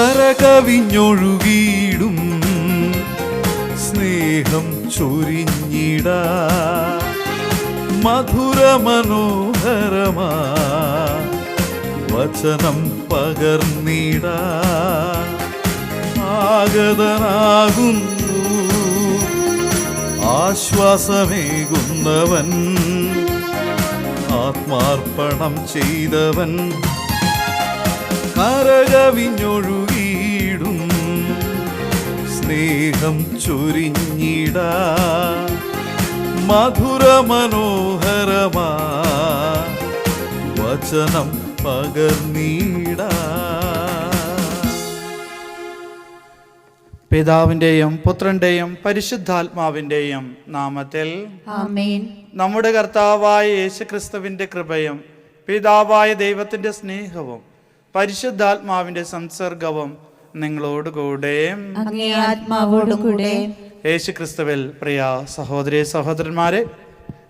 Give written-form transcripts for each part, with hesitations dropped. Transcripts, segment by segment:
കരകവിഞ്ഞൊഴുകിയിടും സ്നേഹം ചൊരിഞ്ഞിടാ മധുര മനോഹരമാ വചനം പകർന്നിടാ ആഗതനാകുന്നു ആശ്വാസമേകുന്നവൻ ആത്മാർപ്പണം ചെയ്തവൻ കരകവിഞ്ഞൊഴുകിയിടും സ്നേഹം ചൊരിഞ്ഞിടാ മധുര മനോഹരമാ വചനം പകർന്നിടാ. പിതാവിൻ്റെയും പുത്രൻ്റെയും പരിശുദ്ധാത്മാവിൻ്റെയും നാമത്തിൽ ആമേൻ. നമ്മുടെ കർത്താവായ യേശുക്രിസ്തുവിൻ്റെ കൃപയും പിതാവായ ദൈവത്തിൻ്റെ സ്നേഹവും പരിശുദ്ധാത്മാവിൻ്റെ സംസർഗവും നിങ്ങളോടുകൂടെ അങ്ങേ ആത്മാവോടുകൂടെ. യേശുക്രിസ്തുവിൽ പ്രിയ സഹോദരി സഹോദരന്മാരെ,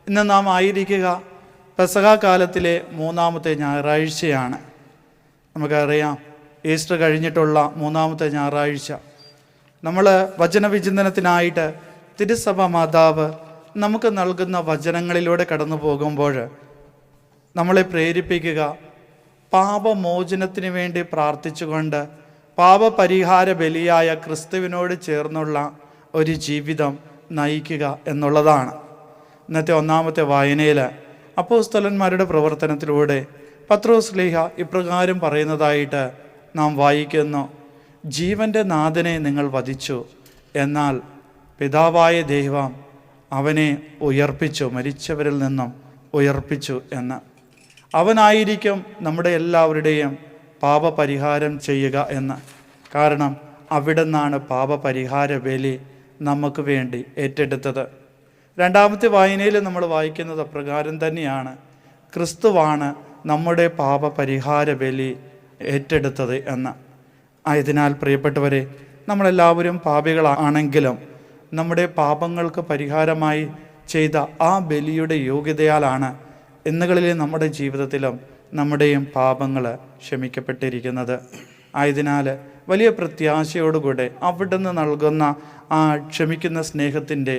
ഇന്ന് നാം ആയിരിക്കുക പെസഹ കാലത്തിലെ 3-ാമത്തെ ഞായറാഴ്ചയാണ്. നമുക്കറിയാം, ഈസ്റ്റർ കഴിഞ്ഞിട്ടുള്ള 3-ാമത്തെ ഞായറാഴ്ച നമ്മൾ വചനവിചിന്തനത്തിനായിട്ട് തിരുസഭ മാതാവ് നമുക്ക് നൽകുന്ന വചനങ്ങളിലൂടെ കടന്നു പോകുമ്പോൾ നമ്മളെ പ്രേരിപ്പിക്കുക പാപമോചനത്തിന് വേണ്ടി പ്രാർത്ഥിച്ചുകൊണ്ട് പാപപരിഹാര ബലിയായ ക്രിസ്തുവിനോട് ചേർന്നുള്ള ഒരു ജീവിതം നയിക്കുക എന്നുള്ളതാണ്. ഇന്നത്തെ 1-ാമത്തെ വായനയിൽ അപ്പോസ്തലന്മാരുടെ പ്രവർത്തനത്തിലൂടെ പത്രോസ് ലീഹ ഇപ്രകാരം പറയുന്നതായിട്ട് നാം വായിക്കുന്നു. ജീവൻ്റെ നാഥനെ നിങ്ങൾ വധിച്ചു, എന്നാൽ പിതാവായ ദൈവം അവനെ ഉയർപ്പിച്ചു, മരിച്ചവരിൽ നിന്നും ഉയർപ്പിച്ചു എന്ന്. അവനായിരിക്കും നമ്മുടെ എല്ലാവരുടെയും പാപപരിഹാരം ചെയ്യുക എന്ന്. കാരണം അവിടെ നിന്നാണ് പാപപരിഹാര ബലി നമുക്ക് വേണ്ടി ഏറ്റെടുത്തത്. 2-ാമത്തെ വായനയിൽ നമ്മൾ വായിക്കുന്നത് അപ്രകാരം തന്നെയാണ്. ക്രിസ്തുവാണ് നമ്മുടെ പാപപരിഹാര ബലി ഏറ്റെടുത്തത് എന്ന്. ആയതിനാൽ പ്രിയപ്പെട്ടവരെ, നമ്മളെല്ലാവരും പാപികളാണെങ്കിലും നമ്മുടെ പാപങ്ങൾക്ക് പരിഹാരമായി ചെയ്ത ആ ബലിയുടെ യോഗ്യതയാലാണ് ഇന്നുകളിലെ നമ്മുടെ ജീവിതത്തിലും നമ്മുടെയും പാപങ്ങൾ ക്ഷമിക്കപ്പെട്ടിരിക്കുന്നത്. ആയതിനാൽ വലിയ പ്രത്യാശയോടുകൂടെ അവിടുന്ന് നൽകുന്ന ആ ക്ഷമിക്കുന്ന സ്നേഹത്തിൻ്റെ,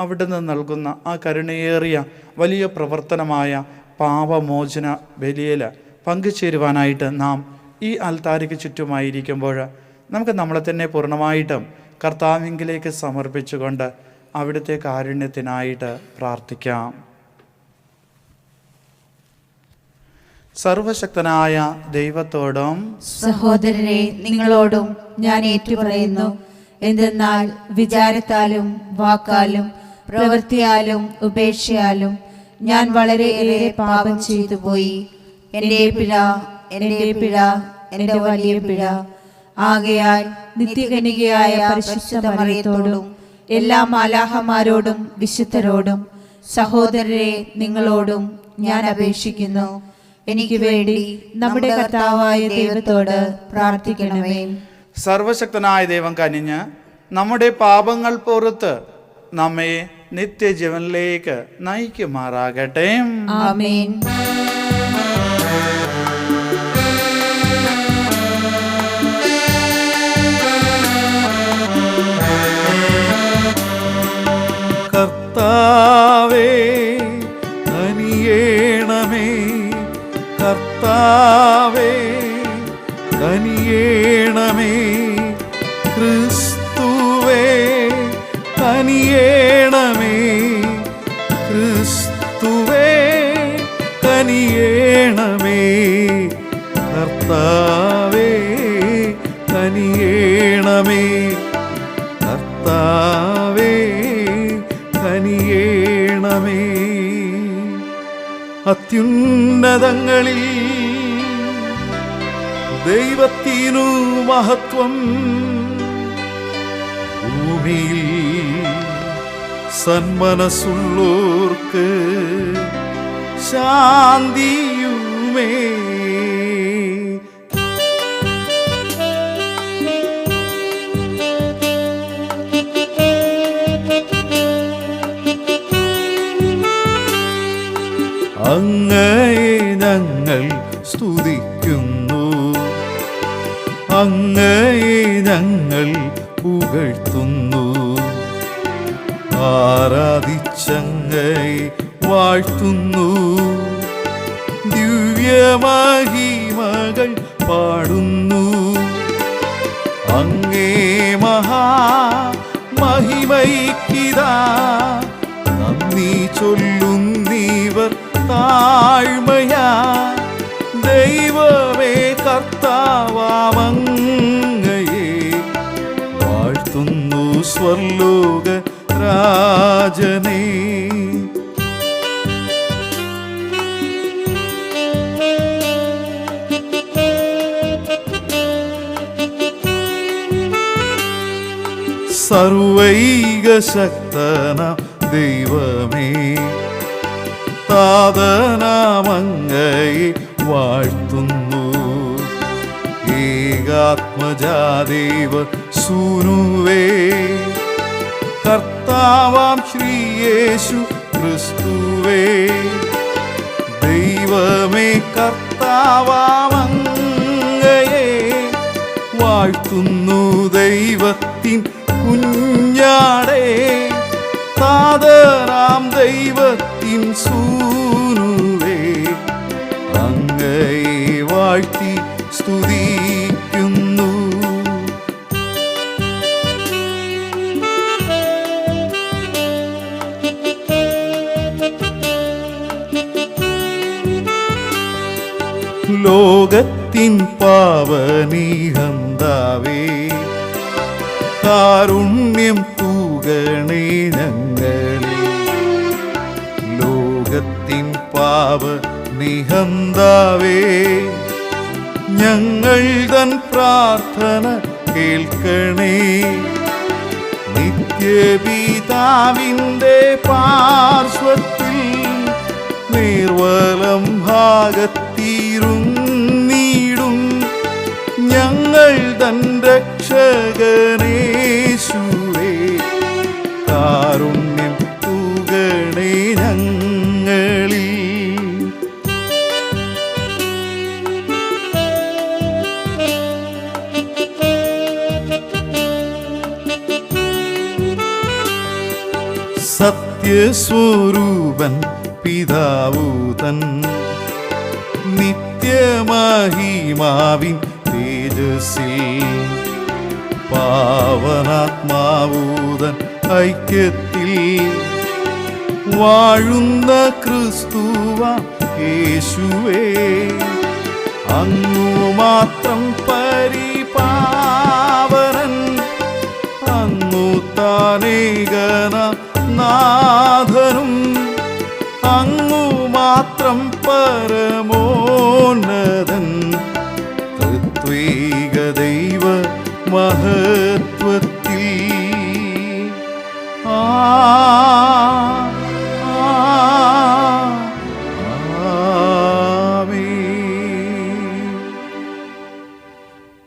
അവിടുന്ന് നൽകുന്ന ആ കരുണയേറിയ വലിയ പ്രവർത്തനമായ പാപമോചന ബലിയിൽ പങ്കുചേരുവാനായിട്ട് നാം ഈ അൽത്താരയ്ക്ക് ചുറ്റുമായിരിക്കുമ്പോൾ നമുക്ക് നമ്മളെ തന്നെ പൂർണ്ണമായിട്ടും കർത്താവിങ്കിലേക്ക് സമർപ്പിച്ചുകൊണ്ട് അവിടുത്തെ കാരുണ്യത്തിനായിട്ട് പ്രാർത്ഥിക്കാം. സർവശക്തനായ ദൈവത്തോടും സഹോദരരെ നിങ്ങളോടും ഞാൻ ഏറ്റുപറയുന്നു. എന്തെന്നാൽ വിചാരത്താലും വാക്കാലും പ്രവൃത്തിയാലും ഉപേക്ഷയാലും ഞാൻ വളരെയേറെ പാപം ചെയ്തു പോയി. എൻ്റെ പിഴ, എൻ്റെ വലിയ പിഴ. ആകയാൽ നിത്യകന്യകയായ പരിശുദ്ധ മറിയത്തോടും എല്ലാ മാലാഹമാരോടും വിശുദ്ധരോടും സഹോദരരെ നിങ്ങളോടും ഞാൻ അപേക്ഷിക്കുന്നു, എനിക്ക് വേണ്ടി നമ്മുടെ കർത്താവായ ദൈവത്തോട് പ്രാർത്ഥിക്കണമേ. സർവശക്തനായ ദൈവം കനിഞ്ഞ് നമ്മുടെ പാപങ്ങൾ പുറത്ത് നമ്മെ നിത്യജീവനിലേക്ക് നയിക്കുമാറാകട്ടെ. ആമേൻ. കർത്താവേ കനിയേണമേ, കർത്താവേ കനിയേണമേ, ക്രിസ്തുവേ കനിയേണമേ, ക്രിസ്തുവേ കനിയേണമേ, കർത്താവേ കനിയേണമേ, കർത്താവേ കനിയേണമേ. അത്യുന്നതങ്ങളിൽ ദൈവത്തിനു മഹത്വം, ഭൂമിയിൽ സന്മനസ്സുള്ളോർക്ക് ശാന്തിയുമേ. അങ്ങയെ ഞങ്ങൾ സ്തുതിക്കുന്നു, അങ്ങയെ അങ്ങയെ ഞങ്ങൾ പുകഴ്ത്തുന്നു, ആരാധിച്ചങ്ങയെ വാഴ്ത്തുന്നു. ദിവ്യമഹിമകൾ പാടുന്നു, അങ്ങേ മഹാമഹിമയ്ക്കിതാ നന്ദി ചൊല്ലുന്നീവർ താഴ്മയാ. ദൈവമേ കർത്താവാമങ്ങയെ വാഴ്ത്തുന്നു സ്വർലോക രാജനേ. സർവൈകശക്തന ദൈവമേ, താതനാമങ്ങയെ വാഴ്ത്തുന്നു. ഏകാത്മജാദേവ സൂനുവേ, കർത്താവാം ശ്രീയേശു ക്രിസ്തുവേ. ദൈവമേ കർത്താവാമങ്ങയെ വാഴ്ത്തുന്നു. ദൈവത്തിൻ കുഞ്ഞാടേ, താതനാം ദൈവത്തിൻ സൂനുവേ, അങ്ങയെ വാഴ്ത്തി സ്തുതിക്കുന്നു. ലോകത്തിൻ പാവനീഹന്താവേ, കാരുണ്യം തൂകണേ ഞങ്ങളെ. ലോകത്തിൻ പാവനിഹന്താവേ, ഞങ്ങൾ തൻ പ്രാർത്ഥന കേൾക്കണേ. നിത്യപിതാവിൻ്റെ പാർശ്വത്തിൽ നിർവലം ഭാഗത്തിരുന്നീടും ഞങ്ങൾ തൻ രക്ഷകനേശുവേ, കാരുണ്യം തൂകണേ ഞങ്ങളിൽ. സത്യസ്വരൂപൻ പിതാവൂതൻ നിത്യമഹിമാവിൻ തേജസ്സിൽ, പാവനാത്മാവൂതൻ ഐക്യത്തിൽ വാഴുന്ന ക്രിസ്തുവ യേശുവേ, അങ്ങു മാത്രം പരിപാവനൻ, അങ്ങു താനേകന നാഥനും, അങ്ങു മാത്രം പരമോന്നതൻ. തൃത്വൈക ദൈവ മഹത്വത്തിൽ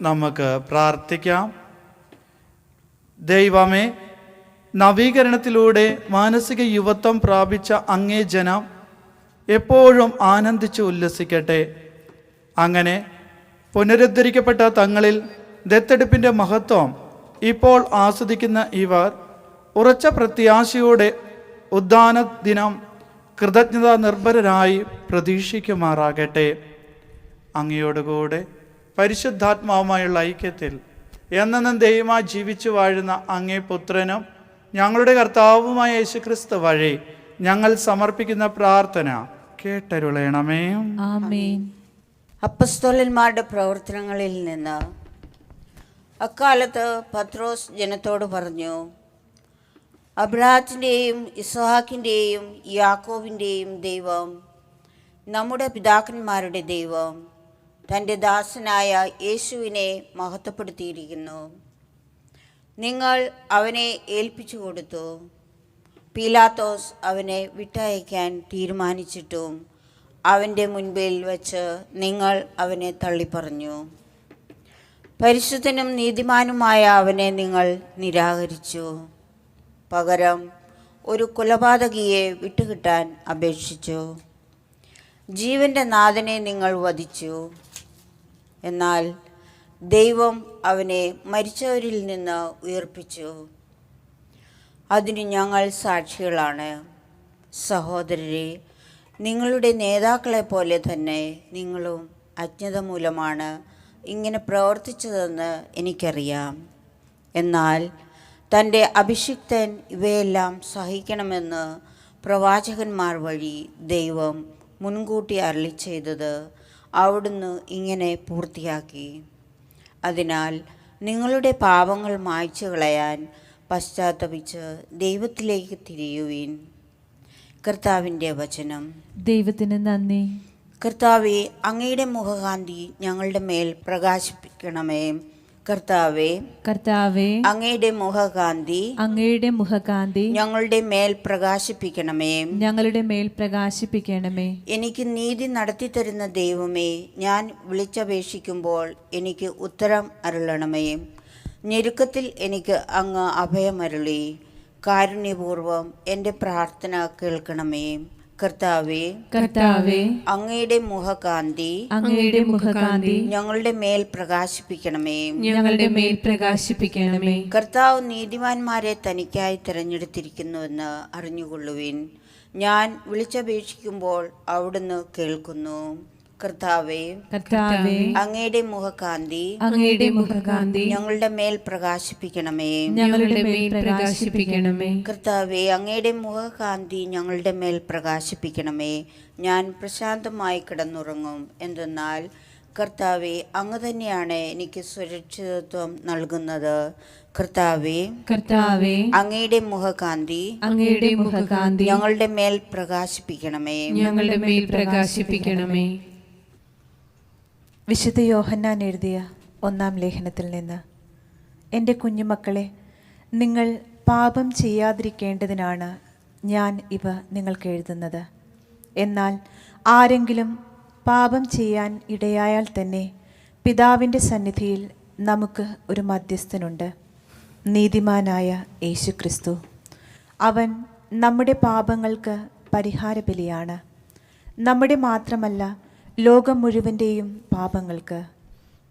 നമുക്ക് പ്രാർത്ഥിക്കാം. ദൈവമേ, നവീകരണത്തിലൂടെ മാനസിക യുവത്വം പ്രാപിച്ച അങ്ങേ ജനം എപ്പോഴും ആനന്ദിച്ച് ഉല്ലസിക്കട്ടെ. അങ്ങനെ പുനരുദ്ധരിക്കപ്പെട്ട തങ്ങളിൽ ദത്തെടുപ്പിൻ്റെ മഹത്വം ഇപ്പോൾ ആസ്വദിക്കുന്ന ഇവർ ഉറച്ച പ്രത്യാശയോടെ ഉദ്ധാന ദിനം കൃതജ്ഞതാ നിർഭരരായി പ്രതീക്ഷിക്കുമാറാകട്ടെ. അങ്ങയോടുകൂടെ പരിശുദ്ധാത്മാവുമായുള്ള ഐക്യത്തിൽ എന്നെന്നും ദൈവമായി ജീവിച്ചു വാഴുന്ന അങ്ങേ പുത്രനും ഞങ്ങളുടെ കർത്താവുമായ യേശുക്രിസ്തു വഴി ഞങ്ങൾ സമർപ്പിക്കുന്ന പ്രാർത്ഥന കേട്ടരുളയണമേ. ആമേൻ. അപ്പസ്തോലന്മാരുടെ പ്രവർത്തനങ്ങളിൽ നിന്ന് അക്കാലത്ത് പത്രോസ് ജനത്തോട് പറഞ്ഞു, അബ്രാഹാത്തിൻ്റെയും ഇസ്ഹാക്കിൻ്റെയും യാക്കോബിൻ്റെയും ദൈവം, നമ്മുടെ പിതാക്കന്മാരുടെ ദൈവം തൻ്റെ ദാസനായ യേശുവിനെ മഹത്വപ്പെടുത്തിയിരിക്കുന്നു. നിങ്ങൾ അവനെ ഏൽപ്പിച്ചു കൊടുത്തു. പീലാത്തോസ് അവനെ വിട്ടയക്കാൻ തീരുമാനിച്ചിട്ടും അവൻ്റെ മുൻപിൽ വച്ച് നിങ്ങൾ അവനെ തള്ളിപ്പറഞ്ഞു. പരിശുദ്ധനും നീതിമാനുമായ അവനെ നിങ്ങൾ നിരാകരിച്ചു. പകരം ഒരു കൊലപാതകിയെ വിട്ടുകിട്ടാൻ അപേക്ഷിച്ചു. ജീവൻ്റെ നാഥനെ നിങ്ങൾ വധിച്ചു. എന്നാൽ ദൈവം അവനെ മരിച്ചവരിൽ നിന്ന് ഉയർപ്പിച്ചു. അതിന് ഞങ്ങൾ സാക്ഷികളാണ്. സഹോദരരെ, നിങ്ങളുടെ നേതാക്കളെപ്പോലെ തന്നെ നിങ്ങളും അജ്ഞത മൂലമാണ് ഇങ്ങനെ പ്രവർത്തിച്ചതെന്ന് എനിക്കറിയാം. എന്നാൽ തൻ്റെ അഭിഷിക്തൻ ഇവയെല്ലാം സഹിക്കണമെന്ന് പ്രവാചകന്മാർ വഴി ദൈവം മുൻകൂട്ടി അരുളി ചെയ്തത് അവിടുന്ന് ഇങ്ങനെ പൂർത്തിയാക്കി. അതിനാൽ നിങ്ങളുടെ പാപങ്ങൾ മായ്ച്ചു കളയാൻ പശ്ചാത്തപിച്ച് ദൈവത്തിലേക്ക് തിരിയുവിൻ. കർത്താവിൻ്റെ വചനം. ദൈവത്തിന് നന്ദി. കർത്താവെ, അങ്ങയുടെ മുഖകാന്തി ഞങ്ങളുടെ മേൽ പ്രകാശിപ്പിക്കണമേ. കർത്താവെ, അങ്ങയുടെ മുഖകാന്തി ഞങ്ങളുടെ മേൽ പ്രകാശിപ്പിക്കണമേ. എനിക്ക് നീതി നടത്തിത്തരുന്ന ദൈവമേ, ഞാൻ വിളിച്ചപേക്ഷിക്കുമ്പോൾ എനിക്ക് ഉത്തരം അരുളണമേ. ഞെരുക്കത്തിൽ എനിക്ക് അങ്ങ് അഭയമരുളി. കാരുണ്യപൂർവം എൻ്റെ പ്രാർത്ഥന കേൾക്കണമേ. കർത്താവേ, അങ്ങയുടെ മുഖകാന്തി ഞങ്ങളുടെ മേൽ പ്രകാശിപ്പിക്കണമേ. കർത്താവ് നീതിമാന്മാരെ തനിക്കായി തിരഞ്ഞെടുത്തിരിക്കുന്നുവെന്ന് അറിഞ്ഞുകൊള്ളുവിൻ. ഞാൻ വിളിച്ചപേക്ഷിക്കുമ്പോൾ അവിടുന്ന് കേൾക്കുന്നു. കർത്താവേ, അങ്ങയുടെ മുഖകാന്തി ഞങ്ങളുടെ മേൽ പ്രകാശിപ്പിക്കണമേ. കർത്താവേ, അങ്ങയുടെ മുഖകാന്തി ഞങ്ങളുടെ മേൽ പ്രകാശിപ്പിക്കണമേ. ഞാൻ പ്രശാന്തമായി കിടന്നുറങ്ങും. എന്തെന്നാൽ കർത്താവേ, അങ്ങ് തന്നെയാണ് എനിക്ക് സുരക്ഷിതത്വം നൽകുന്നത്. കർത്താവേ, അങ്ങയുടെ മുഖകാന്തി ഞങ്ങളുടെ മേൽ പ്രകാശിപ്പിക്കണമേ. വിശുദ്ധ യോഹന്നാൻ എഴുതിയ 1-ാം ലേഖനത്തിൽ നിന്ന്. എൻ്റെ കുഞ്ഞുമക്കളെ, നിങ്ങൾ പാപം ചെയ്യാതിരിക്കേണ്ടതിനാണ് ഞാൻ ഇവ നിങ്ങൾക്ക് എഴുതുന്നത്. എന്നാൽ ആരെങ്കിലും പാപം ചെയ്യാൻ ഇടയായാൽ തന്നെ പിതാവിൻ്റെ സന്നിധിയിൽ നമുക്ക് ഒരു മധ്യസ്ഥനുണ്ട്, നീതിമാനായ യേശുക്രിസ്തു. അവൻ നമ്മുടെ പാപങ്ങൾക്ക് പരിഹാരബലിയാണ്. നമ്മുടെ മാത്രമല്ല, ലോകം മുഴുവൻ്റെയും പാപങ്ങൾക്ക്.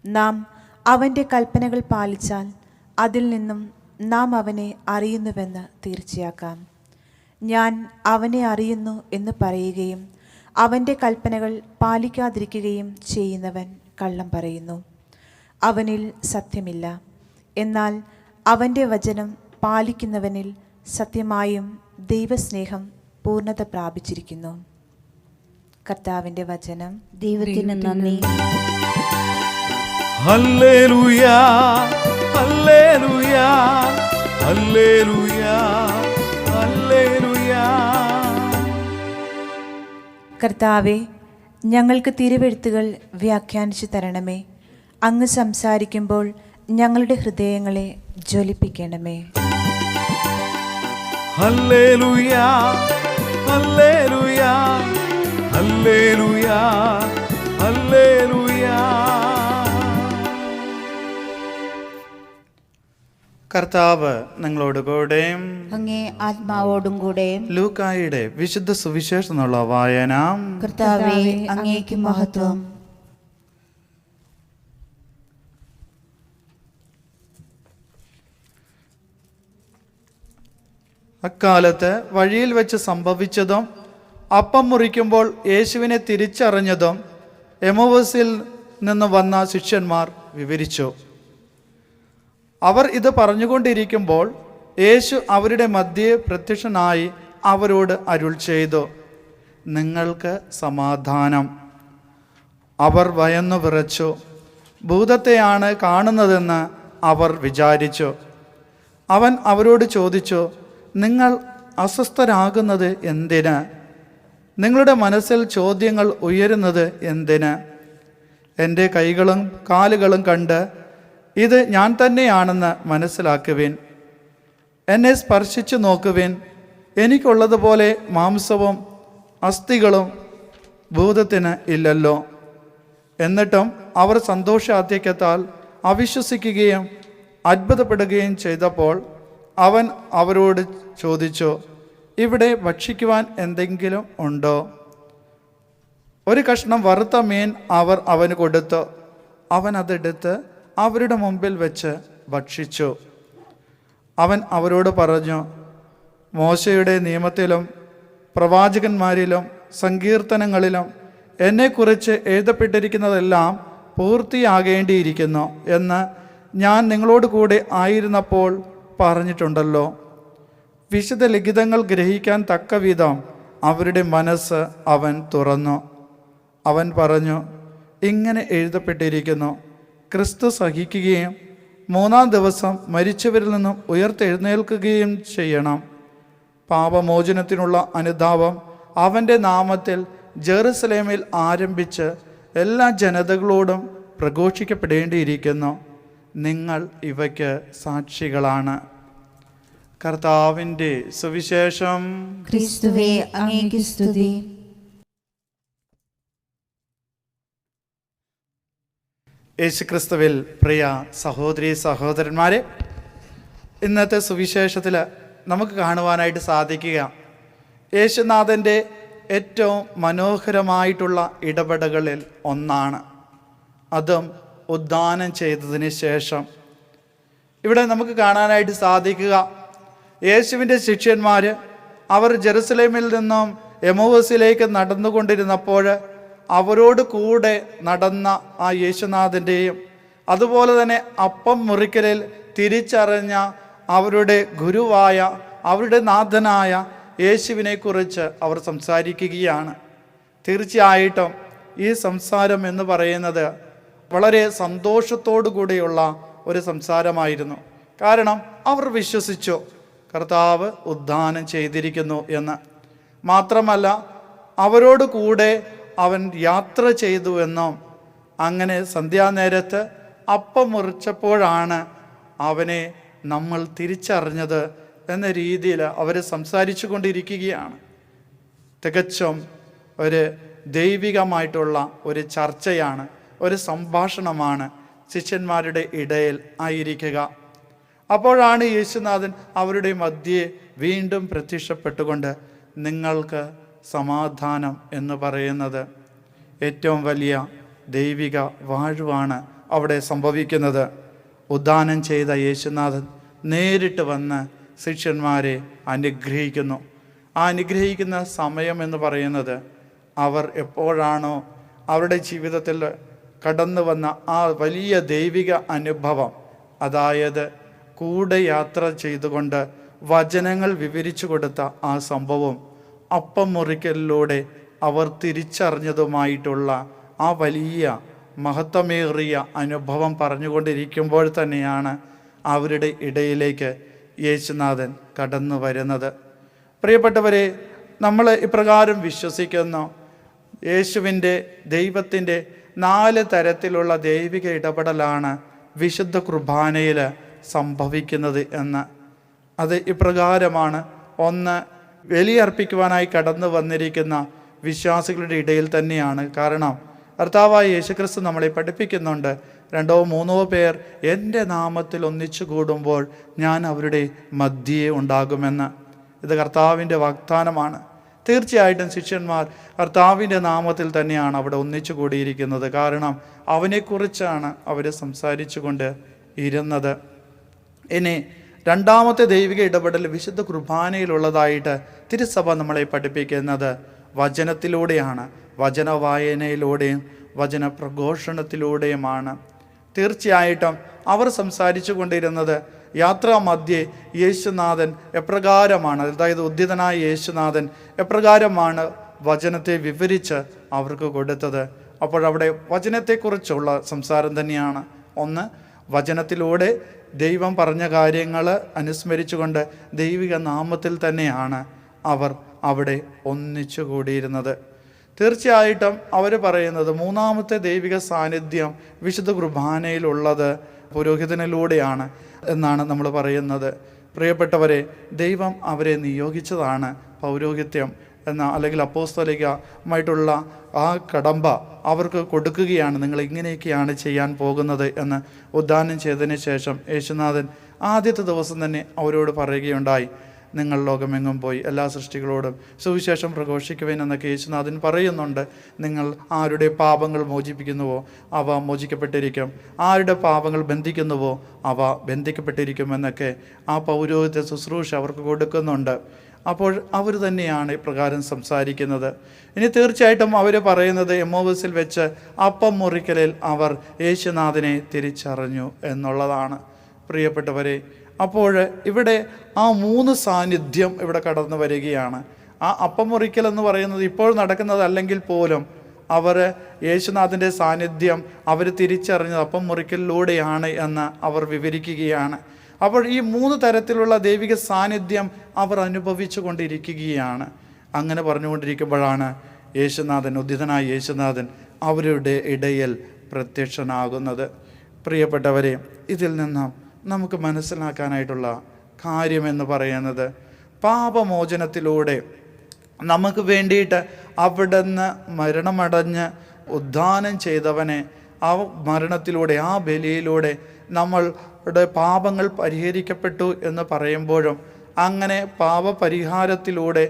നാം അവൻ്റെ കൽപ്പനകൾ പാലിച്ചാൽ അതിൽ നിന്നും നാം അവനെ അറിയുന്നുവെന്ന് തീർച്ചയാക്കാം. ഞാൻ അവനെ അറിയുന്നു എന്ന് പറയുകയും അവൻ്റെ കൽപ്പനകൾ പാലിക്കാതിരിക്കുകയും ചെയ്യുന്നവൻ കള്ളം പറയുന്നു, അവനിൽ സത്യമില്ല. എന്നാൽ അവൻ്റെ വചനം പാലിക്കുന്നവനിൽ സത്യമായും ദൈവസ്നേഹം പൂർണ്ണത പ്രാപിച്ചിരിക്കുന്നു. കർത്താവിൻ്റെ വചനം. ദൈവത്തിന് നന്ദി. ഹല്ലേലൂയാ, ഹല്ലേലൂയാ, ഹല്ലേലൂയാ, ഹല്ലേലൂയാ. കർത്താവെ, ഞങ്ങൾക്ക് തിരുവെഴുത്തുകൾ വ്യാഖ്യാനിച്ചു തരണമേ. അങ്ങ് സംസാരിക്കുമ്പോൾ ഞങ്ങളുടെ ഹൃദയങ്ങളെ ജ്വലിപ്പിക്കണമേ. ഹല്ലേലൂയാ, ഹല്ലേലൂയാ, ഹല്ലേലൂയാ, ഹല്ലേലൂയാ. കർത്താവ് നിങ്ങളോട് കൂടെ. അങ്ങേ ആത്മാവോടും കൂടെ. ലൂക്കായുടെ വിശുദ്ധ സുവിശേഷം എന്നുള്ള വായന. കർത്താവേ, അങ്ങേക്ക് മഹത്വം. അക്കാലത്ത് വഴിയിൽ വെച്ച് സംഭവിച്ചതും അപ്പം മുറിക്കുമ്പോൾ യേശുവിനെ തിരിച്ചറിഞ്ഞതും എമൗസിൽ നിന്ന് വന്ന ശിഷ്യന്മാർ വിവരിച്ചു. അവർ ഇത് പറഞ്ഞുകൊണ്ടിരിക്കുമ്പോൾ യേശു അവരുടെ മധ്യേ പ്രത്യക്ഷനായി അവരോട് അരുൾ ചെയ്തു, നിങ്ങൾക്ക് സമാധാനം. അവർ ഭയന്നു വിറച്ചു. ഭൂതത്തെയാണ് കാണുന്നതെന്ന് അവർ വിചാരിച്ചു. അവൻ അവരോട് ചോദിച്ചു, നിങ്ങൾ അസ്വസ്ഥരാകുന്നത് എന്തിന്? നിങ്ങളുടെ മനസ്സിൽ ചോദ്യങ്ങൾ ഉയരുന്നത് എന്തിന്? എൻ്റെ കൈകളും കാലുകളും കണ്ട് ഇത് ഞാൻ തന്നെയാണെന്ന് മനസ്സിലാക്കുവിൻ. എന്നെ സ്പർശിച്ചു നോക്കുവിൻ. എനിക്കുള്ളതുപോലെ മാംസവും അസ്ഥികളും ഭൂതത്തിന് ഇല്ലല്ലോ. എന്നിട്ടും അവർ സന്തോഷാധിക്യത്താൽ അവിശ്വസിക്കുകയും അത്ഭുതപ്പെടുകയും ചെയ്തപ്പോൾ അവൻ അവരോട് ചോദിച്ചു, ഇവിടെ ഭക്ഷിക്കുവാൻ എന്തെങ്കിലും ഉണ്ടോ? ഒരു കഷ്ണം വറുത്ത മീൻ അവർ അവന് കൊടുത്തു. അവൻ അതെടുത്ത് അവരുടെ മുമ്പിൽ വെച്ച് ഭക്ഷിച്ചു. അവൻ അവരോട് പറഞ്ഞു, മോശയുടെ നിയമത്തിലും പ്രവാചകന്മാരിലും സങ്കീർത്തനങ്ങളിലും എന്നെക്കുറിച്ച് എഴുതപ്പെട്ടിരിക്കുന്നതെല്ലാം പൂർത്തിയാകേണ്ടിയിരിക്കുന്നു എന്ന് ഞാൻ നിങ്ങളോട് കൂടെ ആയിരുന്നപ്പോൾ പറഞ്ഞിട്ടുണ്ടല്ലോ. വിശുദ്ധ ലിഖിതങ്ങൾ ഗ്രഹിക്കാൻ തക്കവിധം അവരുടെ മനസ്സ് അവൻ തുറന്നു. അവൻ പറഞ്ഞു, ഇങ്ങനെ എഴുതപ്പെട്ടിരിക്കുന്നു, ക്രിസ്തു സഹിക്കുകയും 3-ാം ദിവസം മരിച്ചവരിൽ നിന്നും ഉയർത്തെഴുന്നേൽക്കുകയും ചെയ്യണം. പാപമോചനത്തിനുള്ള അനുതാപം അവൻ്റെ നാമത്തിൽ ജെറുസലേമിൽ ആരംഭിച്ച് എല്ലാ ജനതകളോടും പ്രഘോഷിക്കപ്പെടേണ്ടിയിരിക്കുന്നു. നിങ്ങൾ ഇവയ്ക്ക് സാക്ഷികളാണ്. കർത്താവിൻ്റെ സുവിശേഷം. ക്രിസ്തുവേ, അങ്ങേക്ക് സ്തുതി. യേശുക്രിസ്തുവിൽ പ്രിയ സഹോദരീ സഹോദരന്മാരെ, ഇന്നത്തെ സുവിശേഷത്തിൽ നമുക്ക് കാണുവാനായിട്ട് സാധിക്കുക യേശുനാഥൻ്റെ ഏറ്റവും മനോഹരമായിട്ടുള്ള ഇടപെടലുകളിൽ ഒന്നാണ്. അതും ഉദ്ധാനം ചെയ്തതിന് ശേഷം ഇവിടെ നമുക്ക് കാണാനായിട്ട് സാധിക്കുക, യേശുവിൻ്റെ ശിഷ്യന്മാർ അവർ ജെറുസലേമിൽ നിന്നും എമൗസിലേക്ക് നടന്നുകൊണ്ടിരുന്നപ്പോൾ അവരോട് കൂടെ നടന്ന ആ യേശുനാഥൻ്റെയും അതുപോലെ തന്നെ അപ്പം മുറിക്കലിൽ തിരിച്ചറിഞ്ഞ അവരുടെ ഗുരുവായ അവരുടെ നാഥനായ യേശുവിനെക്കുറിച്ച് അവർ സംസാരിക്കുകയാണ്. തീർച്ചയായിട്ടും ഈ സംസാരം എന്ന് പറയുന്നത് വളരെ സന്തോഷത്തോടു കൂടിയുള്ള ഒരു സംസാരമായിരുന്നു. കാരണം അവർ വിശ്വസിച്ചു കർത്താവ് ഉദ്ധാനം ചെയ്തിരിക്കുന്നു എന്ന്. മാത്രമല്ല അവരോട് കൂടെ അവൻ യാത്ര ചെയ്തു എന്നും, അങ്ങനെ സന്ധ്യാനേരത്ത് അപ്പം മുറിച്ചപ്പോഴാണ് അവനെ നമ്മൾ തിരിച്ചറിഞ്ഞത് എന്ന രീതിയിൽ അവർ സംസാരിച്ചു കൊണ്ടിരിക്കുകയാണ്. തികച്ചും ഒരു ദൈവികമായിട്ടുള്ള ഒരു ചർച്ചയാണ്, ഒരു സംഭാഷണമാണ് ശിഷ്യന്മാരുടെ ഇടയിൽ ആയിരിക്കുക. അപ്പോഴാണ് യേശുനാഥൻ അവരുടെ മധ്യേ വീണ്ടും പ്രത്യക്ഷപ്പെട്ടുകൊണ്ട് നിങ്ങൾക്ക് സമാധാനം എന്ന് പറയുന്നത്. ഏറ്റവും വലിയ ദൈവിക വാഴ്വാണ് അവിടെ സംഭവിക്കുന്നത്. ഉദ്ധാനം ചെയ്ത യേശുനാഥൻ നേരിട്ട് വന്ന് ശിഷ്യന്മാരെ അനുഗ്രഹിക്കുന്നു. ആ അനുഗ്രഹിക്കുന്ന സമയം എന്ന് പറയുന്നത് അവർ എപ്പോഴാണോ അവരുടെ ജീവിതത്തിൽ കടന്നു വന്ന ആ വലിയ ദൈവിക അനുഭവം, അതായത് കൂടെ യാത്ര ചെയ്തുകൊണ്ട് വചനങ്ങൾ വിവരിച്ചു കൊടുത്ത ആ സംഭവം, അപ്പം മുറിക്കലിലൂടെ അവർ തിരിച്ചറിഞ്ഞതുമായിട്ടുള്ള ആ വലിയ മഹത്വമേറിയ അനുഭവം പറഞ്ഞുകൊണ്ടിരിക്കുമ്പോൾ തന്നെയാണ് അവരുടെ ഇടയിലേക്ക് യേശുനാഥൻ കടന്നു വരുന്നത്. പ്രിയപ്പെട്ടവരെ, നമ്മൾ ഇപ്രകാരം വിശ്വസിക്കുന്നു, യേശുവിൻ്റെ ദൈവത്തിൻ്റെ 4 തരത്തിലുള്ള ദൈവിക ഇടപെടലാണ് വിശുദ്ധ കുർബാനയിൽ സംഭവിക്കുന്നത് എന്ന്. അത് ഇപ്രകാരമാണ്. ഒന്ന്, ബലിയർപ്പിക്കുവാനായി കടന്നു വന്നിരിക്കുന്ന വിശ്വാസികളുടെ ഇടയിൽ തന്നെയാണ്. കാരണം കർത്താവായ യേശുക്രിസ്തു നമ്മളെ പഠിപ്പിക്കുന്നുണ്ട്, 2-3 പേർ എൻ്റെ നാമത്തിൽ ഒന്നിച്ചു കൂടുമ്പോൾ ഞാൻ അവരുടെ മധ്യേ ഉണ്ടാകുമെന്ന്. ഇത് കർത്താവിൻ്റെ വാഗ്ദാനമാണ്. തീർച്ചയായിട്ടും ശിഷ്യന്മാർ കർത്താവിൻ്റെ നാമത്തിൽ തന്നെയാണ് അവിടെ ഒന്നിച്ചു കൂടിയിരിക്കുന്നത്. കാരണം അവനെക്കുറിച്ചാണ് അവർ സംസാരിച്ചു കൊണ്ട് ഇരുന്നത്. ഇനി രണ്ടാമത്തെ ദൈവിക ഇടപെടൽ വിശുദ്ധ കുർബാനയിലുള്ളതായിട്ട് തിരുസഭ നമ്മളെ പഠിപ്പിക്കുന്നത് വചനത്തിലൂടെയാണ്. വചന വായനയിലൂടെയും വചന പ്രഘോഷണത്തിലൂടെയുമാണ്. തീർച്ചയായിട്ടും അവർ സംസാരിച്ചു കൊണ്ടിരുന്നത് യാത്രാ മധ്യേ യേശുനാഥൻ എപ്രകാരമാണ്, അതായത് ഉദ്ധിതനായ യേശുനാഥൻ എപ്രകാരമാണ് വചനത്തെ വിവരിച്ച് അവർക്ക് കൊടുത്തത്. അപ്പോഴവിടെ വചനത്തെക്കുറിച്ചുള്ള സംസാരം തന്നെയാണ്. ഒന്ന്, വചനത്തിലൂടെ ദൈവം പറഞ്ഞ കാര്യങ്ങൾ അനുസ്മരിച്ചുകൊണ്ട് ദൈവിക നാമത്തിൽ തന്നെയാണ് അവർ അവിടെ ഒന്നിച്ചു കൂടിയിരുന്നത്. തീർച്ചയായിട്ടും അവർ പറയുന്നത് മൂന്നാമത്തെ ദൈവിക സാന്നിധ്യം വിശുദ്ധ കുർബാനയിലുള്ളത് പുരോഹിതനിലൂടെയാണ് എന്നാണ് നമ്മൾ പറയുന്നത്. പ്രിയപ്പെട്ടവരെ, ദൈവം അവരെ നിയോഗിച്ചതാണ് പൗരോഹിത്യം എന്ന അല്ലെങ്കിൽ അപ്പോസ്തലികമായിട്ടുള്ള ആ കടമ്പ അവർക്ക് കൊടുക്കുകയാണ്. നിങ്ങൾ ഇങ്ങനെയൊക്കെയാണ് ചെയ്യാൻ പോകുന്നത് എന്ന് ഉദ്ധാനം ചെയ്തതിന് ശേഷം യേശുനാഥൻ ആദ്യത്തെ ദിവസം തന്നെ അവരോട് പറയുകയുണ്ടായി, നിങ്ങൾ ലോകമെങ്ങും പോയി എല്ലാ സൃഷ്ടികളോടും സുവിശേഷം പ്രഘോഷിക്കുവാൻ എന്നൊക്കെ യേശുനാഥൻ പറയുന്നുണ്ട്. നിങ്ങൾ ആരുടെ പാപങ്ങൾ മോചിപ്പിക്കുന്നുവോ അവ മോചിക്കപ്പെട്ടിരിക്കും, ആരുടെ പാപങ്ങൾ ബന്ധിക്കുന്നുവോ അവ ബന്ധിക്കപ്പെട്ടിരിക്കുമെന്നൊക്കെ ആ പൗരോഹിത്യ ശുശ്രൂഷ അവർക്ക് കൊടുക്കുന്നുണ്ട്. അപ്പോൾ അവർ തന്നെയാണ് ഇപ്രകാരം സംസാരിക്കുന്നത്. ഇനി തീർച്ചയായിട്ടും അവർ പറയുന്നത് എമ്മോവസിൽ വെച്ച് അപ്പം മുറിക്കലിൽ അവർ യേശുനാഥനെ തിരിച്ചറിഞ്ഞു എന്നുള്ളതാണ്. പ്രിയപ്പെട്ടവരെ, അപ്പോൾ ഇവിടെ ആ 3 സാന്നിധ്യം ഇവിടെ കടന്നു വരികയാണ്. ആ അപ്പം മുറിക്കൽ എന്ന് പറയുന്നത് ഇപ്പോൾ നടക്കുന്നതല്ലെങ്കിൽ പോലും അവർ യേശുനാഥൻ്റെ സാന്നിധ്യം അവർ തിരിച്ചറിഞ്ഞത് അപ്പം മുറിക്കലിലൂടെയാണ് എന്ന് അവർ വിവരിക്കുകയാണ്. അപ്പോൾ ഈ 3 തരത്തിലുള്ള ദൈവിക സാന്നിധ്യം അവർ അനുഭവിച്ചു കൊണ്ടിരിക്കുകയാണ്. അങ്ങനെ പറഞ്ഞുകൊണ്ടിരിക്കുമ്പോഴാണ് യേശുനാഥൻ, ഉദ്ധിതനായ യേശുനാഥൻ അവരുടെ ഇടയിൽ പ്രത്യക്ഷനാകുന്നത്. പ്രിയപ്പെട്ടവരെ, ഇതിൽ നിന്ന് നമുക്ക് മനസ്സിലാക്കാനായിട്ടുള്ള കാര്യമെന്ന് പറയുന്നത്, പാപമോചനത്തിലൂടെ നമുക്ക് വേണ്ടിയിട്ട് അവിടുന്ന് മരണമടഞ്ഞ് ഉദ്ധാനം ചെയ്തവനെ ആ മരണത്തിലൂടെ, ആ ബലിയിലൂടെ നമ്മളുടെ പാപങ്ങൾ പരിഹരിക്കപ്പെട്ടു എന്ന് പറയുമ്പോഴും അങ്ങനെ പാപപരിഹാരത്തിലൂടെ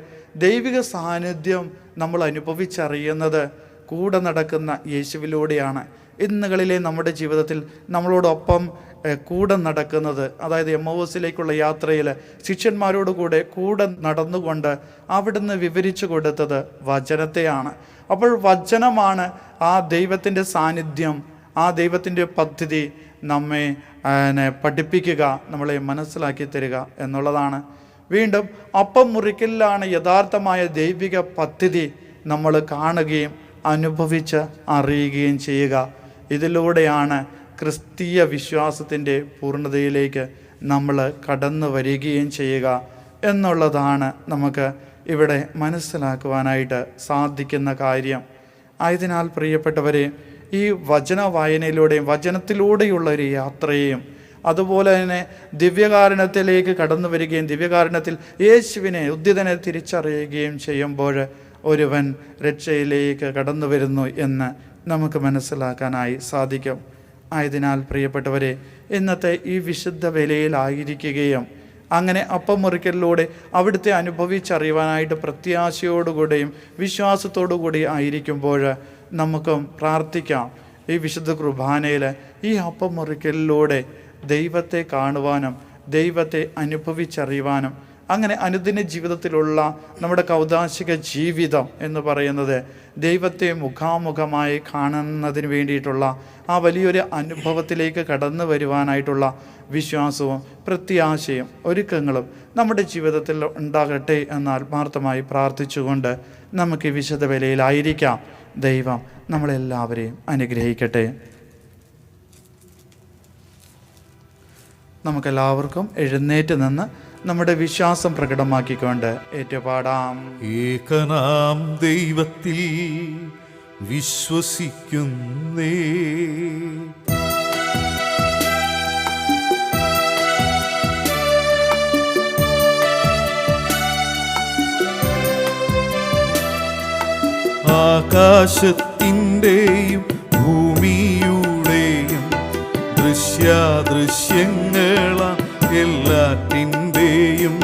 ദൈവിക സാന്നിധ്യം നമ്മൾ അനുഭവിച്ചറിയുന്നത് കൂടെ നടക്കുന്ന യേശുവിലൂടെയാണ്. ഇന്നുകളിലെ നമ്മുടെ ജീവിതത്തിൽ നമ്മളോടൊപ്പം കൂടെ നടക്കുന്നത്, അതായത് എമ്മോവസിലേക്കുള്ള യാത്രയിൽ ശിഷ്യന്മാരോട് കൂടെ നടന്നുകൊണ്ട് അവിടുന്ന് വിവരിച്ചു കൊടുത്തത് വചനത്തെയാണ്. അപ്പോൾ വചനമാണ് ആ ദൈവത്തിൻ്റെ സാന്നിധ്യം, ആ ദൈവത്തിൻ്റെ പദ്ധതി നമ്മെ പഠിപ്പിക്കുക, നമ്മളെ മനസ്സിലാക്കി തരിക എന്നുള്ളതാണ്. വീണ്ടും അപ്പം മുറിക്കലിലാണ് യഥാർത്ഥമായ ദൈവിക പദ്ധതി നമ്മൾ കാണുകയും അനുഭവിച്ച് അറിയുകയും ചെയ്യുക. ഇതിലൂടെയാണ് ക്രിസ്തീയ വിശ്വാസത്തിൻ്റെ പൂർണ്ണതയിലേക്ക് നമ്മൾ കടന്നു വരികയും ചെയ്യുക എന്നുള്ളതാണ് നമുക്ക് ഇവിടെ മനസ്സിലാക്കുവാനായിട്ട് സാധിക്കുന്ന കാര്യം. ആയതിനാൽ പ്രിയപ്പെട്ടവരെ, ഈ വചന വായനയിലൂടെയും വചനത്തിലൂടെയുള്ള ഒരു യാത്രയെയും അതുപോലെ തന്നെ ദിവ്യകാരുണ്യത്തിലേക്ക് കടന്നു വരികയും ദിവ്യകാരുണ്യത്തിൽ യേശുവിനെ, ഉദ്ധിതനെ തിരിച്ചറിയുകയും ചെയ്യുമ്പോൾ ഒരുവൻ രക്ഷയിലേക്ക് കടന്നു വരുന്നു എന്ന് നമുക്ക് മനസ്സിലാക്കാനായി സാധിക്കും. ആയതിനാൽ പ്രിയപ്പെട്ടവരെ, ഇന്നത്തെ ഈ വിശുദ്ധ വേലയിലായിരിക്കുകയും അങ്ങനെ അപ്പം മുറിക്കലിലൂടെ അവിടുത്തെ അനുഭവിച്ചറിയുവാനായിട്ട് പ്രത്യാശയോടുകൂടിയും വിശ്വാസത്തോടുകൂടി ആയിരിക്കുമ്പോൾ നമുക്കും പ്രാർത്ഥിക്കാം. ഈ വിശുദ്ധ കുർബാനയിൽ ഈ അപ്പം മുറിക്കലിലൂടെ ദൈവത്തെ കാണുവാനും ദൈവത്തെ അനുഭവിച്ചറിയുവാനും, അങ്ങനെ അനുദിന ജീവിതത്തിലുള്ള നമ്മുടെ കൗദാശിക ജീവിതം എന്ന് പറയുന്നത് ദൈവത്തെ മുഖാമുഖമായി കാണുന്നതിന് വേണ്ടിയിട്ടുള്ള ആ വലിയൊരു അനുഭവത്തിലേക്ക് കടന്നു വരുവാനായിട്ടുള്ള വിശ്വാസവും പ്രത്യാശയും ഒരുക്കങ്ങളും നമ്മുടെ ജീവിതത്തിൽ ഉണ്ടാകട്ടെ എന്ന് ആത്മാർത്ഥമായി പ്രാർത്ഥിച്ചുകൊണ്ട് നമുക്ക് ഈ വിശുദ്ധ വേലയിലായിരിക്കാം. ദൈവം നമ്മളെല്ലാവരെയും അനുഗ്രഹിക്കട്ടെ. നമുക്കെല്ലാവർക്കും എഴുന്നേറ്റ് നിന്ന് നമ്മുടെ വിശ്വാസം പ്രകടമാക്കിക്കൊണ്ട് ഏറ്റുപാടാം. ഏകനാം ദൈവത്തിൽ വിശ്വസിക്കുന്നേ, ആകാശത്തിൻ്റെയും ഭൂമിയുടെയും ദൃശ്യാദൃശ്യങ്ങളാം എല്ലാറ്റിൻ്റെയും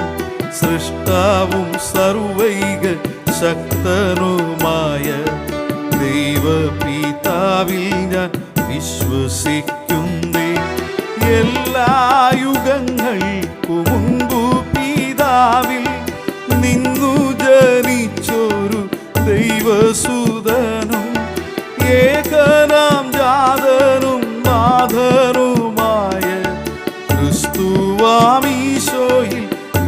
സൃഷ്ടാവും സർവൈക ശക്തനുമായ ദൈവപിതാവിൽ ഞാൻ വിശ്വസിക്കുന്നേ. എല്ലാ യുഗങ്ങൾക്കു മുൻപു പിതാവിൽ നിന്നു ജനിച്ചൊരു ദൈവസുതനും ഏകനാം ജാതനും നാഥനുമായ ക്രിസ്തുവാമീശോയിൽ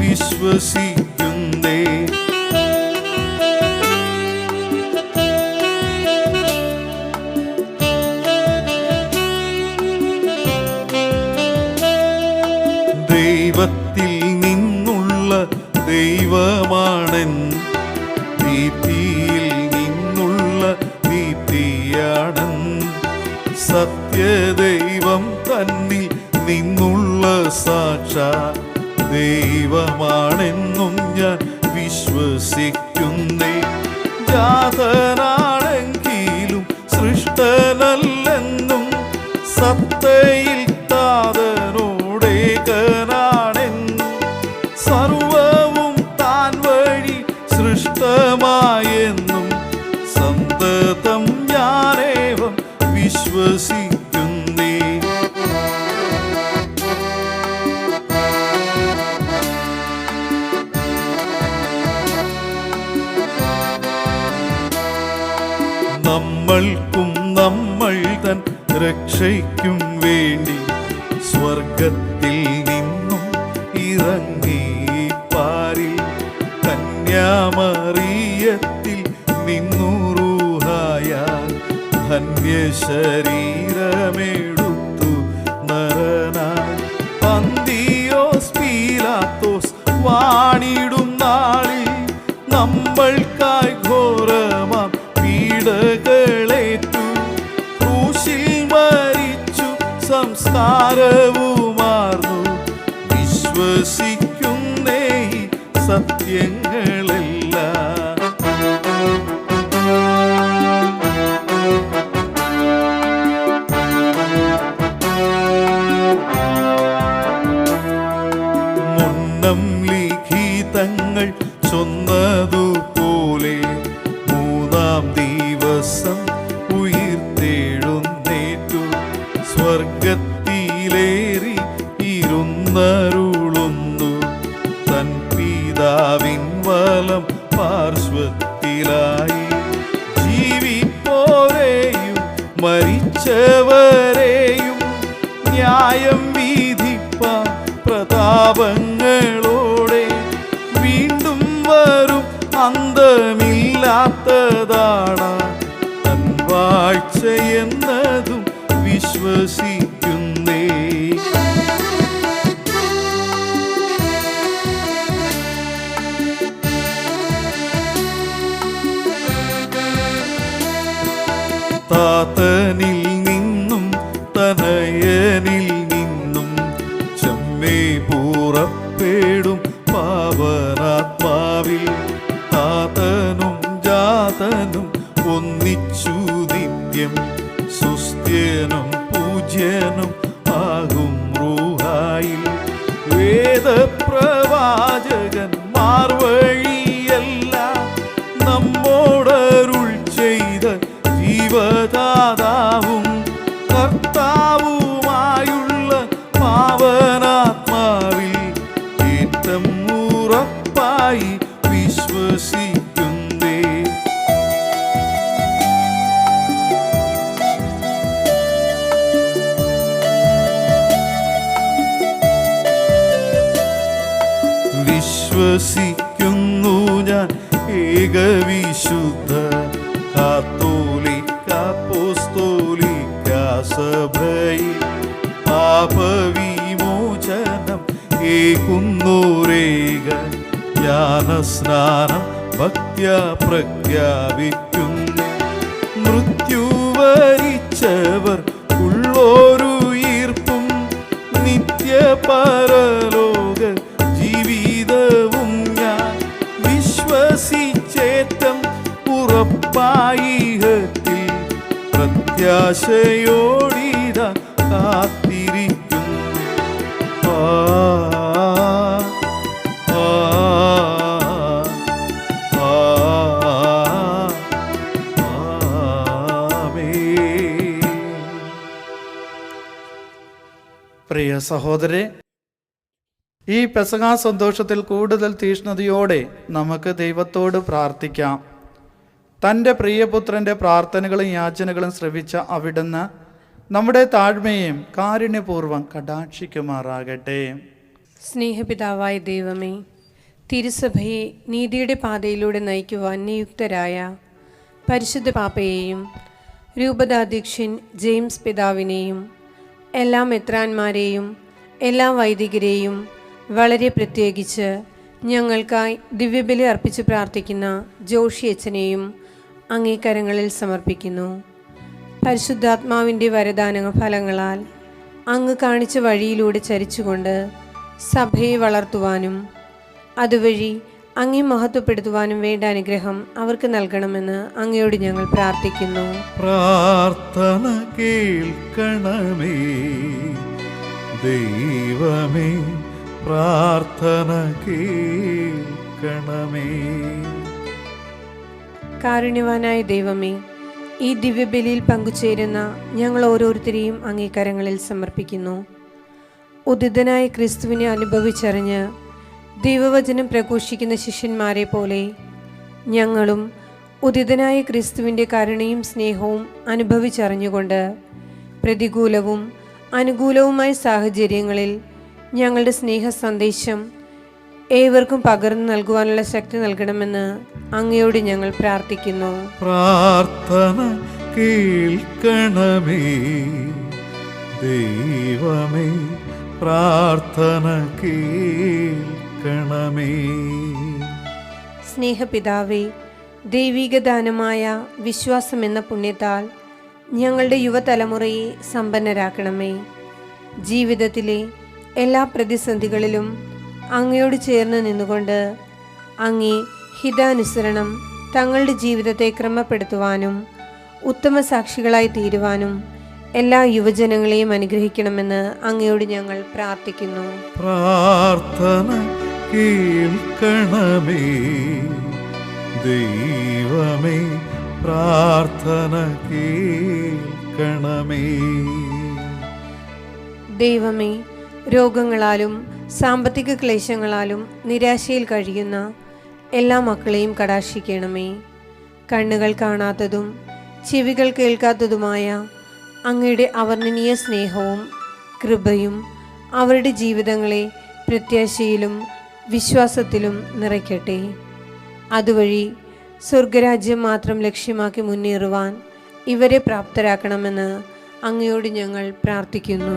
വിശ്വസിക്കുന്നേ. ദൈവത്തിൽ നിന്നുള്ള ദൈവമാണൻ, ദീപ്തിയിൽ നിന്നുള്ള ദീപ്തിയാണൻ, സത്യദൈവം തന്നിൽ നിന്നുള്ള സാക്ഷാൽ ദൈവമാണെന്നും ഞാൻ വിശ്വസിക്കുന്നേ. ജാതനാണെങ്കിലും സൃഷ്ടനല്ലെന്നും സത്തയിൽ താതനോടേകനാണെന്നും സർവവും രക്ഷയ്ക്കും വേണ്ടി സ്വർഗത്തിൽ നിന്നും ഇറങ്ങി പാരിൽ കന്യാമറിയത്തിൽ നിന്നു റൂഹായാൽ ധന്യശരീരമെടുത്തു നരനായി പന്തിയോസ് പീലാത്തോസ് വാണിടും നാളിൽ നമ്മൾക്കായി ഘോരമാം പീഡകളേറ്റു ക്രൂശിൽ മരിച്ചു സംസ്കാരവുമാർന്നു വിശ്വസിക്കുന്നേ ഈ സത്യങ്ങളെല്ലാം. മുന്നം ലിഖിതങ്ങൾ ചൊന്നതുപോലെ മൂന്നാം ദിവസം ഉയിർത്തെഴുന്നേറ്റു സ്വർഗത്തിലേറി ഇരുന്നരുളുന്നു തൻ പിതാവിൻ വലം പാർശ്വത്തിലായി. ജീവിപ്പോരെയും മരിച്ചവരെയും ന്യായം വിധിപ്പാൻ പ്രതാപങ്ങളോടെ വീണ്ടും വരും അന്തമില്ലാത്തതാണ് തൻ വാഴ്ചയെന്നതും വിശ്വസിക്കുന്നേ. താതനിൽ നിന്നും തനയനിൽ നിന്നും ചെമ്മേ പൂറപ്പെടും പാവനാത്മാവിൽ താതനും ജാതനും ഒന്നിച്ചു നിത്യം സുസ്ഥ്യനും പൂജ്യനും ആകും റൂഹായിൽ. വേദപ്രവാചകന്മാർ വഴിയെല്ലാം നമ്മോടരുൾ ചെയ്ത ജീവദാതാവും കർത്താവുമായുള്ള പാവനാത്മാവിൽ ഏറ്റം ഉറപ്പായി വിശ്വസിക്കുന്നേ. വിശ്വസിക്കുന്നു ഞാൻ ഏകവിശുദ്ധ കാത്തോലിക്ക അപ്പോസ്തോലിക്ക സഭയിൽ പാപവിമോചനം ഏകുന്നോരേക ജ്ഞാനസ്നാനം ഭക്ത്യാ പ്രഖ്യാപിക്കുന്നു. മൃത്യു വരിച്ചവർ ഉള്ളോരുയീർപ്പും നിത്യപരലോക ജീവിതവും ഞാൻ വിശ്വസിച്ചേറ്റം ഉറപ്പായിഹത്തിൽ പ്രത്യാശയോടിത കാത്തിരിക്കുന്നു. പ്രിയ സഹോദരരെ, ഈ പെസഹാ സന്തോഷത്തിൽ കൂടുതൽ തീഷ്ണതയോടെ നമുക്ക് ദൈവത്തോട് പ്രാർത്ഥിക്കാം. തൻ്റെ പ്രിയപുത്രൻ്റെ പ്രാർത്ഥനകളും യാചനകളും ശ്രവിച്ച അവിടുന്ന് നമ്മുടെ താഴ്മയെയും കാരുണ്യപൂർവ്വം കടാക്ഷിക്കുമാറാകട്ടെ. സ്നേഹപിതാവായ ദൈവമേ, തിരുസഭയെ നീതിയുടെ പാതയിലൂടെ നയിക്കുവാൻ നിയുക്തരായ പരിശുദ്ധ പാപ്പയെയും രൂപതാധ്യക്ഷൻ ജെയിംസ് പിതാവിനെയും എല്ലാ മെത്രാന്മാരെയും എല്ലാ വൈദികരെയും വളരെ പ്രത്യേകിച്ച് ഞങ്ങൾക്കായി ദിവ്യബലി അർപ്പിച്ച് പ്രാർത്ഥിക്കുന്ന ജോഷി അച്ഛനെയും അങ്ങേക്കരങ്ങളിൽ സമർപ്പിക്കുന്നു. പരിശുദ്ധാത്മാവിൻ്റെ വരദാന ഫലങ്ങളാൽ അങ്ങ് കാണിച്ച വഴിയിലൂടെ ചരിച്ചുകൊണ്ട് സഭയെ വളർത്തുവാനും അതുവഴി അങ്ങേ മഹത്വപ്പെടുത്തുവാനും വേണ്ട അനുഗ്രഹം അവർക്ക് നൽകണമെന്ന് അങ്ങയോട് ഞങ്ങൾ പ്രാർത്ഥിക്കുന്നു. പ്രാർത്ഥന കേൾക്കണമേ ദൈവമേ, പ്രാർത്ഥന കേൾക്കണമേ. കാരുണ്യവാനായ ദൈവമേ, ഈ ദിവ്യബലിയിൽ പങ്കുചേരുന്ന ഞങ്ങൾ ഓരോരുത്തരെയും അങ്ങേക്കരങ്ങളിൽ സമർപ്പിക്കുന്നു. ഉദിതനായ ക്രിസ്തുവിനെ അനുഭവിച്ചറിഞ്ഞ് ദൈവവചനം പ്രഘോഷിക്കുന്ന ശിഷ്യന്മാരെ പോലെ ഞങ്ങളും ഉദിതനായ ക്രിസ്തുവിൻ്റെ കരുണയും സ്നേഹവും അനുഭവിച്ചറിഞ്ഞുകൊണ്ട് പ്രതികൂലവും അനുകൂലവുമായ സാഹചര്യങ്ങളിൽ ഞങ്ങളുടെ സ്നേഹ സന്ദേശം ഏവർക്കും പകർന്നു നൽകുവാനുള്ള ശക്തി നൽകണമെന്ന് അങ്ങയോട് ഞങ്ങൾ പ്രാർത്ഥിക്കുന്നു. പ്രാർത്ഥന കേൾക്കണമേ ദൈവമേ, പ്രാർത്ഥന കേൾക്കണമേ. സ്നേഹപിതാവേ, ദൈവിക ദാനമായ വിശ്വാസം എന്ന പുണ്യത്താൽ ഞങ്ങളുടെ യുവതലമുറയെ സമ്പന്നരാക്കണമേ. ജീവിതത്തിലെ എല്ലാ പ്രതിസന്ധികളിലും അങ്ങയോട് ചേർന്ന് നിന്നുകൊണ്ട് അങ്ങേ ഹിതാനുസരണം തങ്ങളുടെ ജീവിതത്തെ ക്രമപ്പെടുത്തുവാനും ഉത്തമ സാക്ഷികളായി തീരുവാനും എല്ലാ യുവജനങ്ങളെയും അനുഗ്രഹിക്കണമെന്ന് അങ്ങയോട് ഞങ്ങൾ പ്രാർത്ഥിക്കുന്നു. പ്രാർത്ഥന കേൾക്കണമേ ദൈവമേ, പ്രാർത്ഥന കേൾക്കണമേ. ദൈവമേ, രോഗങ്ങളാലും സാമ്പത്തിക ക്ലേശങ്ങളാലും നിരാശയിൽ കഴിയുന്ന എല്ലാ മക്കളെയും കടാക്ഷിക്കണമേ. കണ്ണുകൾ കാണാത്തതും ചെവികൾ കേൾക്കാത്തതുമായ അങ്ങയുടെ അവർണ്ണനീയ സ്നേഹവും കൃപയും അവരുടെ ജീവിതങ്ങളെ പ്രത്യാശയിലും വിശ്വാസത്തിലും നിറയ്ക്കട്ടെ. അതുവഴി സ്വർഗരാജ്യം മാത്രം ലക്ഷ്യമാക്കി മുന്നേറുവാൻ ഇവരെ പ്രാപ്തരാക്കണമെന്ന് അങ്ങയോട് ഞങ്ങൾ പ്രാർത്ഥിക്കുന്നു.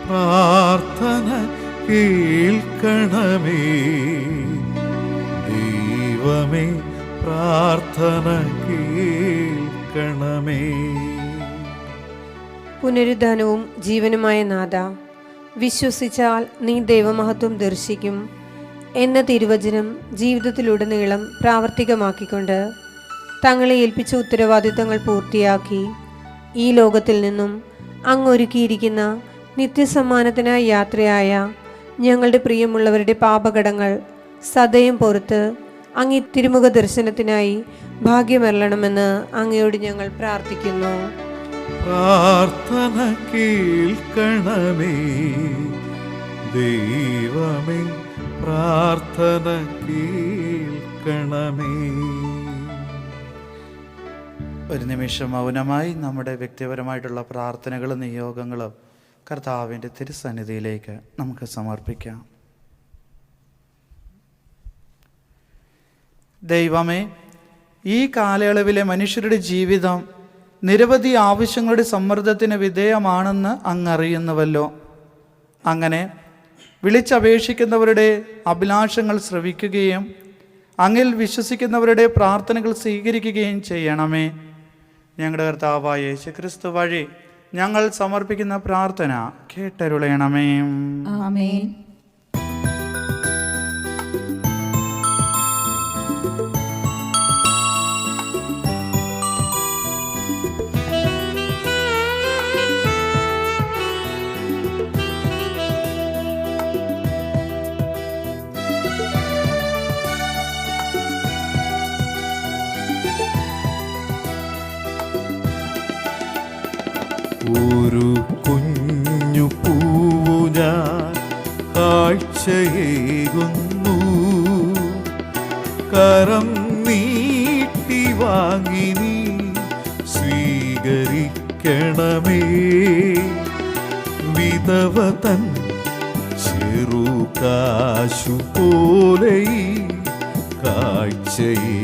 പ്രാർത്ഥന കേൾക്കണമേ ദൈവമേ, പ്രാർത്ഥന കേൾക്കണമേ. പുനരുദ്ധാനവും ജീവനുമായ നാഥ, വിശ്വസിച്ചാൽ നീ ദൈവമഹത്വം ദർശിക്കും എന്ന തിരുവചനം ജീവിതത്തിലുടനീളം പ്രാവർത്തികമാക്കിക്കൊണ്ട് തങ്ങളെ ഏൽപ്പിച്ച ഉത്തരവാദിത്തങ്ങൾ പൂർത്തിയാക്കി ഈ ലോകത്തിൽ നിന്നും അങ്ങൊരുക്കിയിരിക്കുന്ന നിത്യസമ്മാനത്തിനായി യാത്രയായ ഞങ്ങളുടെ പ്രിയമുള്ളവരുടെ പാപകടങ്ങൾ സദയം പുറത്ത് അങ്ങേ തിരുമുഖ ദർശനത്തിനായി ഭാഗ്യമരളണമെന്ന് അങ്ങയോട് ഞങ്ങൾ പ്രാർത്ഥിക്കുന്നു. പ്രാർത്ഥന കേൾക്കണമേ ദൈവമേ, പ്രാർത്ഥന കേൾക്കണമേ. ഒരു നിമിഷം മൗനമായി നമ്മുടെ വ്യക്തിപരമായിട്ടുള്ള പ്രാർത്ഥനകളും നിയോഗങ്ങളും കർത്താവിൻ്റെ തിരുസന്നിധിയിലേക്ക് നമുക്ക് സമർപ്പിക്കാം. ദൈവമേ, ഈ കാലയളവിലെ മനുഷ്യരുടെ ജീവിതം നിരവധി ആവശ്യങ്ങളുടെ സമ്മർദ്ദത്തിന് വിധേയമാണെന്ന് അങ്ങ് അറിയുന്നുവല്ലോ. അങ്ങനെ വിളിച്ചപേക്ഷിക്കുന്നവരുടെ അഭിലാഷങ്ങൾ ശ്രവിക്കുകയും അങ്ങിൽ വിശ്വസിക്കുന്നവരുടെ പ്രാർത്ഥനകൾ സ്വീകരിക്കുകയും ചെയ്യണമേ. ഞങ്ങളുടെ കർത്താവായ യേശുക്രിസ്തു വഴി ഞങ്ങൾ സമർപ്പിക്കുന്ന പ്രാർത്ഥന കേട്ടരുളയണമേ. ആമേൻ. ഒരു കുഞ്ഞു പൂവു ഞാൻ കാഴ്ചയേകുന്നു, കരം നീട്ടി വാങ്ങി നീ സ്വീകരിക്കണമേ. വിധവ തൻ ചെറുകാശു പോലെ ഈ കാഴ്ചയെ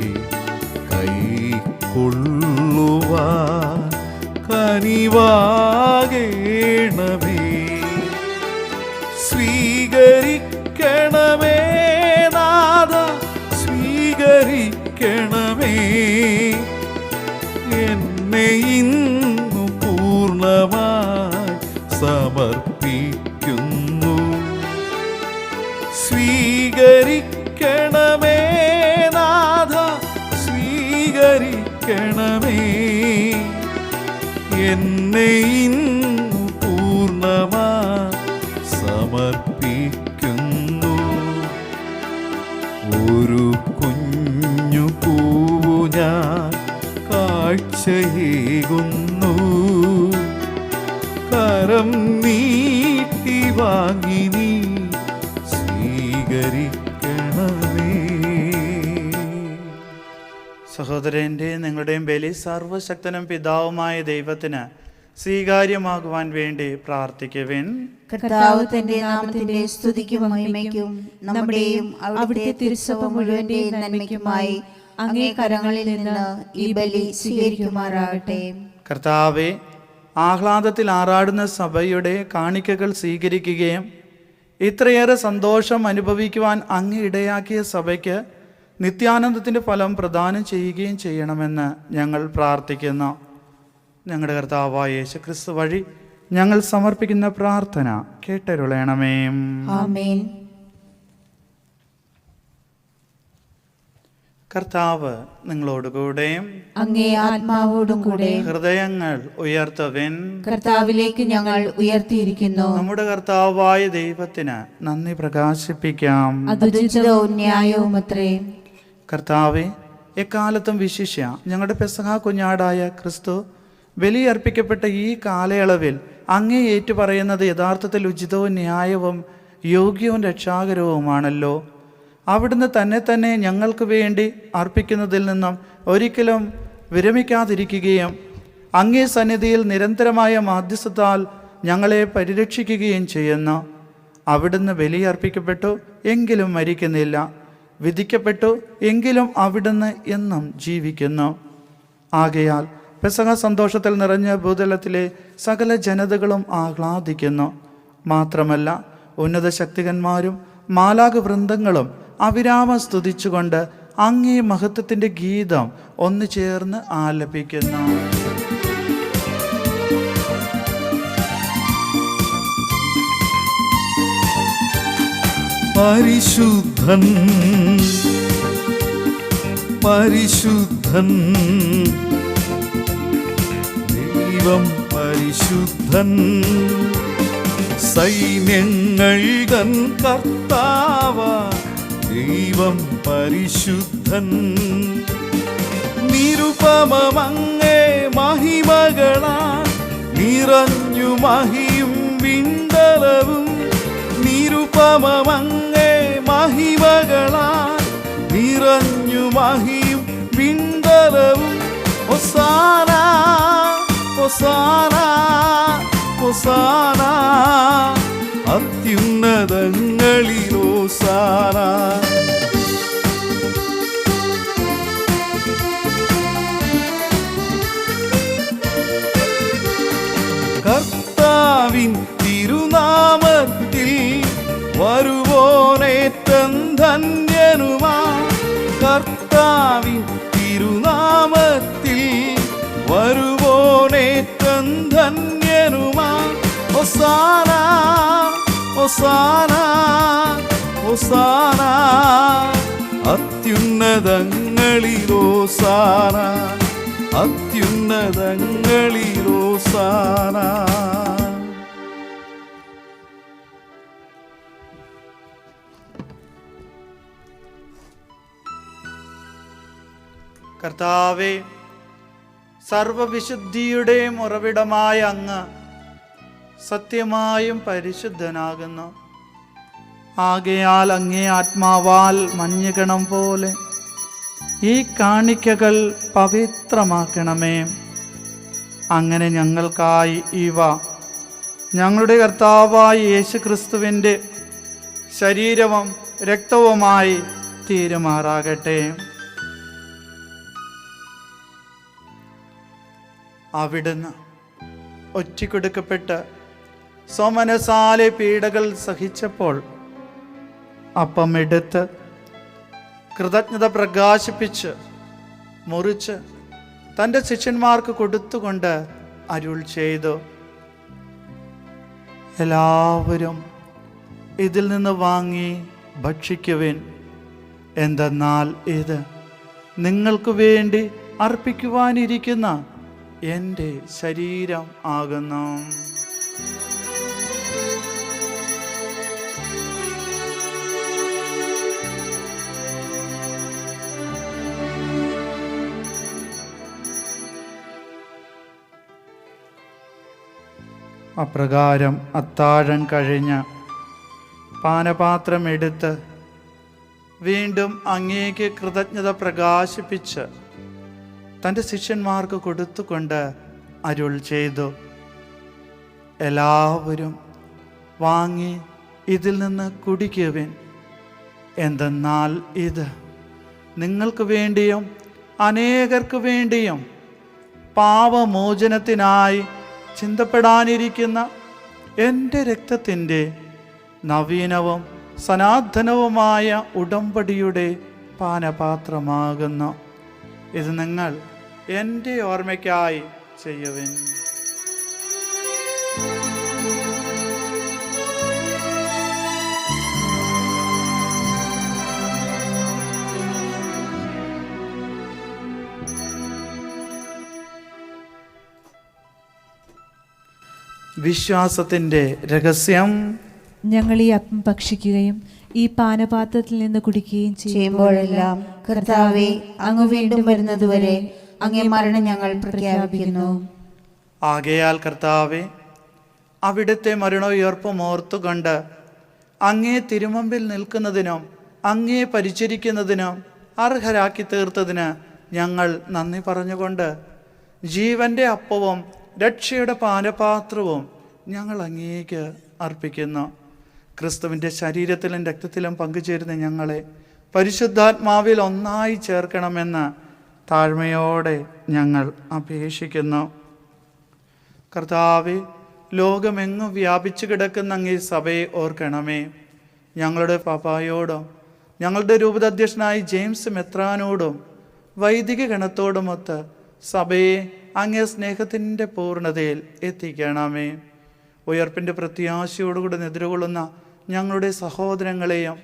കൈക്കൊള്ളുവാൻ കനിവാകേണമേ. സ്വീകരിക്കണമേ നാഥ, സ്വീകരിക്കണമേ. എന്നെ ഇന്നു പൂർണ്ണമായി സമർപ്പിക്കുന്നു. സ്വീകരിക്കണമേ നാഥ, സ്വീകരിക്കണമേ. എന്നെ ഇന്നു പൂർണ്ണമായി സമർപ്പിക്കുന്നു. ഒരു കുഞ്ഞു പൂവു ഞാൻ കാഴ്ചയേകുന്നു, കരം നീട്ടി വാങ്ങി നീ സ്വീകരിക്കണമേ. സഹോദരൻ്റെയും നിങ്ങളുടെയും ബലി സർവശക്തനും പിതാവുമായ ദൈവത്തിന് സ്വീകാര്യമാകുവാൻ വേണ്ടി പ്രാർത്ഥിക്കുവിൻ. കർത്താവ് തന്റെ നാമത്തിന്റെ സ്തുതിക്കും മഹിമയ്ക്കും നമ്മുടെയും അവിടുത്തെ തിരുസഭ മുഴുവന്റെയും നന്മയ്ക്കുമായി അങ്ങേ കരങ്ങളിൽ നിന്ന് ഈ ബലി സ്വീകരിക്കുമാറാകട്ടെ. കർത്താവെ, ആഹ്ലാദത്തിൽ ആറാടുന്ന സഭയുടെ കാണിക്കകൾ സ്വീകരിക്കുകയും ഇത്രയേറെ സന്തോഷം അനുഭവിക്കുവാൻ അങ്ങ് ഇടയാക്കിയ സഭയ്ക്ക് നിത്യാനന്ദത്തിൻ്റെ ഫലം പ്രദാനം ചെയ്യുകയും ചെയ്യണമെന്ന് ഞങ്ങൾ പ്രാർത്ഥിക്കുന്നു. ഞങ്ങളുടെ കർത്താവായ യേശു ക്രിസ്തു വഴി ഞങ്ങൾ സമർപ്പിക്കുന്ന പ്രാർത്ഥന കേട്ടരുളണമേ. ആമേൻ. കർത്താവ് നിങ്ങളോടുകൂടെ അങ്ങേ ആത്മാവോടും കൂടെ. ഹൃദയങ്ങൾ ഉയർത്തുവിൻ. കർത്താവിലേക്ക് ഞങ്ങൾ ഉയർത്തിയിരിക്കുന്നു. നമ്മുടെ കർത്താവായ ദൈവത്തിന് നന്ദി പ്രകാശിപ്പിക്കാം. അത് ഉചിതവും ന്യായവുമത്രേ. കർത്താവെ, എക്കാലത്തും വിശിഷ്യ ഞങ്ങളുടെ പെസഹ കുഞ്ഞാടായ ക്രിസ്തു ബലിയർപ്പിക്കപ്പെട്ട ഈ കാലയളവിൽ അങ്ങേ ഏറ്റുപറയുന്നത് യഥാർത്ഥത്തിൽ ഉചിതവും ന്യായവും യോഗ്യവും രക്ഷാകരവുമാണല്ലോ. അവിടുന്ന് തന്നെ ഞങ്ങൾക്ക് വേണ്ടി അർപ്പിക്കുന്നതിൽ നിന്നും ഒരിക്കലും വിരമിക്കാതിരിക്കുകയും അങ്ങേ സന്നിധിയിൽ നിരന്തരമായ മാധ്യസ്ഥത്താൽ ഞങ്ങളെ പരിരക്ഷിക്കുകയും ചെയ്യുന്നു. അവിടുന്ന് ബലിയർപ്പിക്കപ്പെട്ടു, എങ്കിലും മരിക്കുന്നില്ല. വിധിക്കപ്പെട്ടു, എങ്കിലും അവിടുന്ന് എന്നും ജീവിക്കുന്നു. ആകയാൽ പെസഹ സന്തോഷത്തിൽ നിറഞ്ഞ ഭൂതലത്തിലെ സകല ജനതകളും ആഹ്ലാദിക്കുന്നു. മാത്രമല്ല, ഉന്നത ശക്തികന്മാരും മാലാഖ വൃന്ദങ്ങളും അവിരാമം സ്തുതിച്ചുകൊണ്ട് അങ്ങേ മഹത്വത്തിൻ്റെ ഗീതം ഒന്നു ചേർന്ന് ആലപിക്കുന്നു. പരിശുദ്ധൻ പരിശുദ്ധൻ ദൈവം പരിശുദ്ധൻ, സൈന്യങ്ങൾ തൻ കർത്താവ ദൈവം പരിശുദ്ധൻ. നിരുപമമങ്ങേ മഹിമകളാൽ നിറഞ്ഞു മഹിയും വിണ്ടലവും. നിരുപമമങ്ങേ മഹിമകളാൽ നിറഞ്ഞു മഹിയും വിണ്ടലവും. ഹോസാന ഹോസാന ഹോസാന, അത്യുന്നതങ്ങളിൽ ഹോസാന. കർത്താവിൻ തിരുനാമത്തിൽ വരുവോനേറ്റം ധന്യനുമാ. കർത്താവിൻ തിരുനാമത്തിൽ വരുവോനേറ്റം ധന്യനുമാ. ഹോസാന ഹോസാന ഹോസാന, അത്യുന്നതങ്ങളിൽ ഹോസാന അത്യുന്നതങ്ങളിൽ ഹോസാന. കർത്താവേ, സർവവിശുദ്ധിയുടെയും ഉറവിടമായ അങ്ങ് സത്യമായും പരിശുദ്ധനാകുന്നു. ആകയാൽ അങ്ങേ ആത്മാവാൽ മഞ്ഞുകണം പോലെ ഈ കാണിക്കകൾ പവിത്രമാക്കണമേ. അങ്ങനെ ഞങ്ങൾക്കായി ഇവ ഞങ്ങളുടെ കർത്താവായ യേശു ക്രിസ്തുവിൻ്റെ ശരീരവും രക്തവുമായി തീരുമാറാകട്ടെ. അവിടുന്ന് ഒറ്റിക്കൊടുക്കപ്പെട്ട് സ്വമനസാലെ പീഡകൾ സഹിച്ചപ്പോൾ അപ്പം എടുത്ത് കൃതജ്ഞത പ്രകാശിപ്പിച്ച് മുറിച്ച് തൻ്റെ ശിഷ്യന്മാർക്ക് കൊടുത്തുകൊണ്ട് അരുൾ ചെയ്തു, എല്ലാവരും ഇതിൽ നിന്ന് വാങ്ങി ഭക്ഷിക്കുവിൻ. എന്തെന്നാൽ ഇത് നിങ്ങൾക്ക് വേണ്ടി അർപ്പിക്കുവാനിരിക്കുന്ന എൻ്റെ ശരീരം ആകുന്നു. അപ്രകാരം അത്താഴം കഴിഞ്ഞ് പാനപാത്രം എടുത്ത് വീണ്ടും അങ്ങേക്ക് കൃതജ്ഞത പ്രകാശിപ്പിച്ച് തൻ്റെ ശിഷ്യന്മാർക്ക് കൊടുത്തുകൊണ്ട് അരുൾ ചെയ്തു, എല്ലാവരും വാങ്ങി ഇതിൽ നിന്ന് കുടിക്കുവിൻ. എന്തെന്നാൽ ഇത് നിങ്ങൾക്ക് വേണ്ടിയും അനേകർക്ക് വേണ്ടിയും പാപമോചനത്തിനായി ചിന്തപ്പെടാനിരിക്കുന്ന എൻ്റെ രക്തത്തിൻ്റെ നവീനവും സനാതനവുമായ ഉടമ്പടിയുടെ പാനപാത്രമാകുന്നു. ഇത് നിങ്ങൾ എൻ്റെ ഓർമ്മയ്ക്കായി ചെയ്യുവിൻ. വിശ്വാസത്തിൻ്റെ രഹസ്യം. ഞങ്ങൾ ഈ അപ്പം ഭക്ഷിക്കുകയും ഈ പാനപാത്രത്തിൽ നിന്ന് കുടിക്കുകയും ചെയ്യുമ്പോഴെല്ലാം കർത്താവേ, അങ്ങ് വീണ്ടും വരുന്നതുവരെ അങ്ങേ മരണം ഞങ്ങൾ പ്രഖ്യാപിക്കുന്നു. ആകയാൽ കർത്താവേ, അവിടുത്തെ മരണോയർപ്പും ഓർത്തുകൊണ്ട് അങ്ങേ തിരുമുമ്പിൽ നിൽക്കുന്നതിനും അങ്ങേ പരിചരിക്കുന്നതിനും അർഹരാക്കി തീർത്തതിന് ഞങ്ങൾ നന്ദി പറഞ്ഞുകൊണ്ട് ജീവന്റെ അപ്പവും രക്ഷയുടെ പാനപാത്രവും ഞങ്ങൾ അങ്ങേക്ക് അർപ്പിക്കുന്നു. ക്രിസ്തുവിൻ്റെ ശരീരത്തിലും രക്തത്തിലും പങ്കുചേരുന്ന ഞങ്ങളെ പരിശുദ്ധാത്മാവിൽ ഒന്നായി ചേർക്കണമെന്ന് താഴ്മയോടെ ഞങ്ങൾ അപേക്ഷിക്കുന്നു. കർത്താവേ, ലോകമെങ്ങും വ്യാപിച്ചു കിടക്കുന്ന അങ്ങേ സഭയെ ഓർക്കണമേ. ഞങ്ങളുടെ പാപ്പായോടും ഞങ്ങളുടെ രൂപതാധ്യക്ഷനായ ജെയിംസ് മെത്രാനോടും വൈദിക ഗണത്തോടുമൊത്ത് സഭയെ അങ്ങേ സ്നേഹത്തിൻ്റെ പൂർണ്ണതയിൽ എത്തിക്കണമേ. ഉയർപ്പിൻ്റെ പ്രത്യാശയോടുകൂടി എതിരുകൊള്ളുന്ന ഞങ്ങളുടെ സഹോദരങ്ങളെയും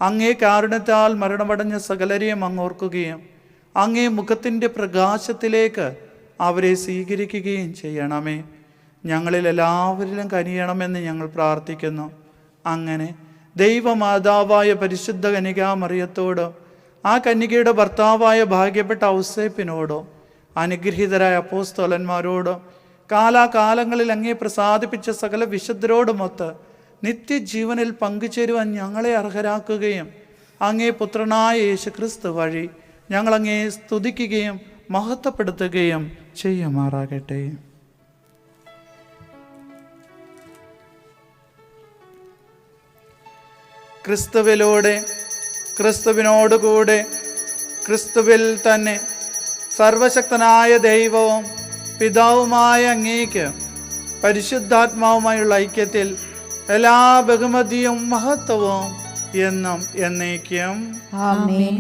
അങ്ങേ കാരുണ്യത്താൽ മരണമടഞ്ഞ സകലരെയും അങ്ങോർക്കുകയും അങ്ങേ മുഖത്തിൻ്റെ പ്രകാശത്തിലേക്ക് അവരെ സ്വീകരിക്കുകയും ചെയ്യണമേ. ഞങ്ങളിൽ എല്ലാവരിലും കനിയണമെന്ന് ഞങ്ങൾ പ്രാർത്ഥിക്കുന്നു. അങ്ങനെ ദൈവമാതാവായ പരിശുദ്ധ കന്യകാമറിയത്തോടും ആ കന്യകയുടെ ഭർത്താവായ ഭാഗ്യപ്പെട്ട ഔസേപ്പിനോടും അനുഗ്രഹീതരായ അപ്പോസ്തലന്മാരോടും കാലാകാലങ്ങളിൽ അങ്ങേ പ്രസാദിപ്പിച്ച സകല വിശുദ്ധരോടുമൊത്ത് നിത്യജീവനിൽ പങ്കുചേരുവാൻ ഞങ്ങളെ അർഹരാക്കുകയും അങ്ങേ പുത്രനായ യേശുക്രിസ്തു വഴി ഞങ്ങൾ അങ്ങേ സ്തുതിക്കുകയും മഹത്വപ്പെടുത്തുകയും ചെയ്യുമാറാകട്ടെ. ക്രിസ്തുവിലൂടെ, ക്രിസ്തുവിനോടുകൂടെ, ക്രിസ്തുവിൽ തന്നെ സർവശക്തനായ ദൈവവും പിതാവുമായ അങ്ങേക്ക് പരിശുദ്ധാത്മാവുമായുള്ള ഐക്യത്തിൽ എല്ലാ ബഹുമതിയും മഹത്വവും എന്നും എന്നേക്കും ആമേൻ.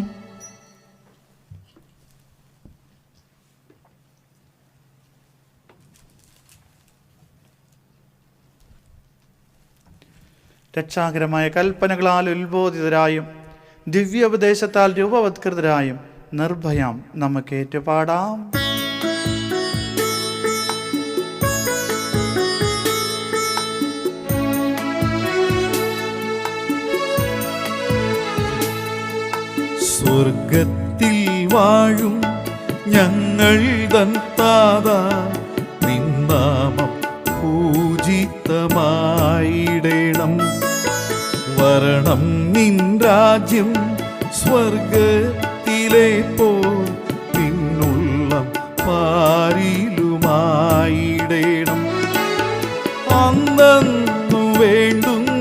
രക്ഷാകരമായ കൽപ്പനകളാൽ ഉത്ബോധിതരായും ദിവ്യോപദേശത്താൽ രൂപവത്കൃതരായും നിർഭയം നമുക്ക് ഏറ്റുപാടാം. സ്വർഗത്തിൽ വാഴും ഞങ്ങൾ തൻ താതാ, നിന്നാമം പൂജിതമായിടേണം. വരണം നിൻ രാജ്യം സ്വർഗത്തിലെ പോൽ നിന്നുള്ളം പാരിലുമായിടേണം. അന്നു വേണ്ടുന്നോരാഹാരമിന്നും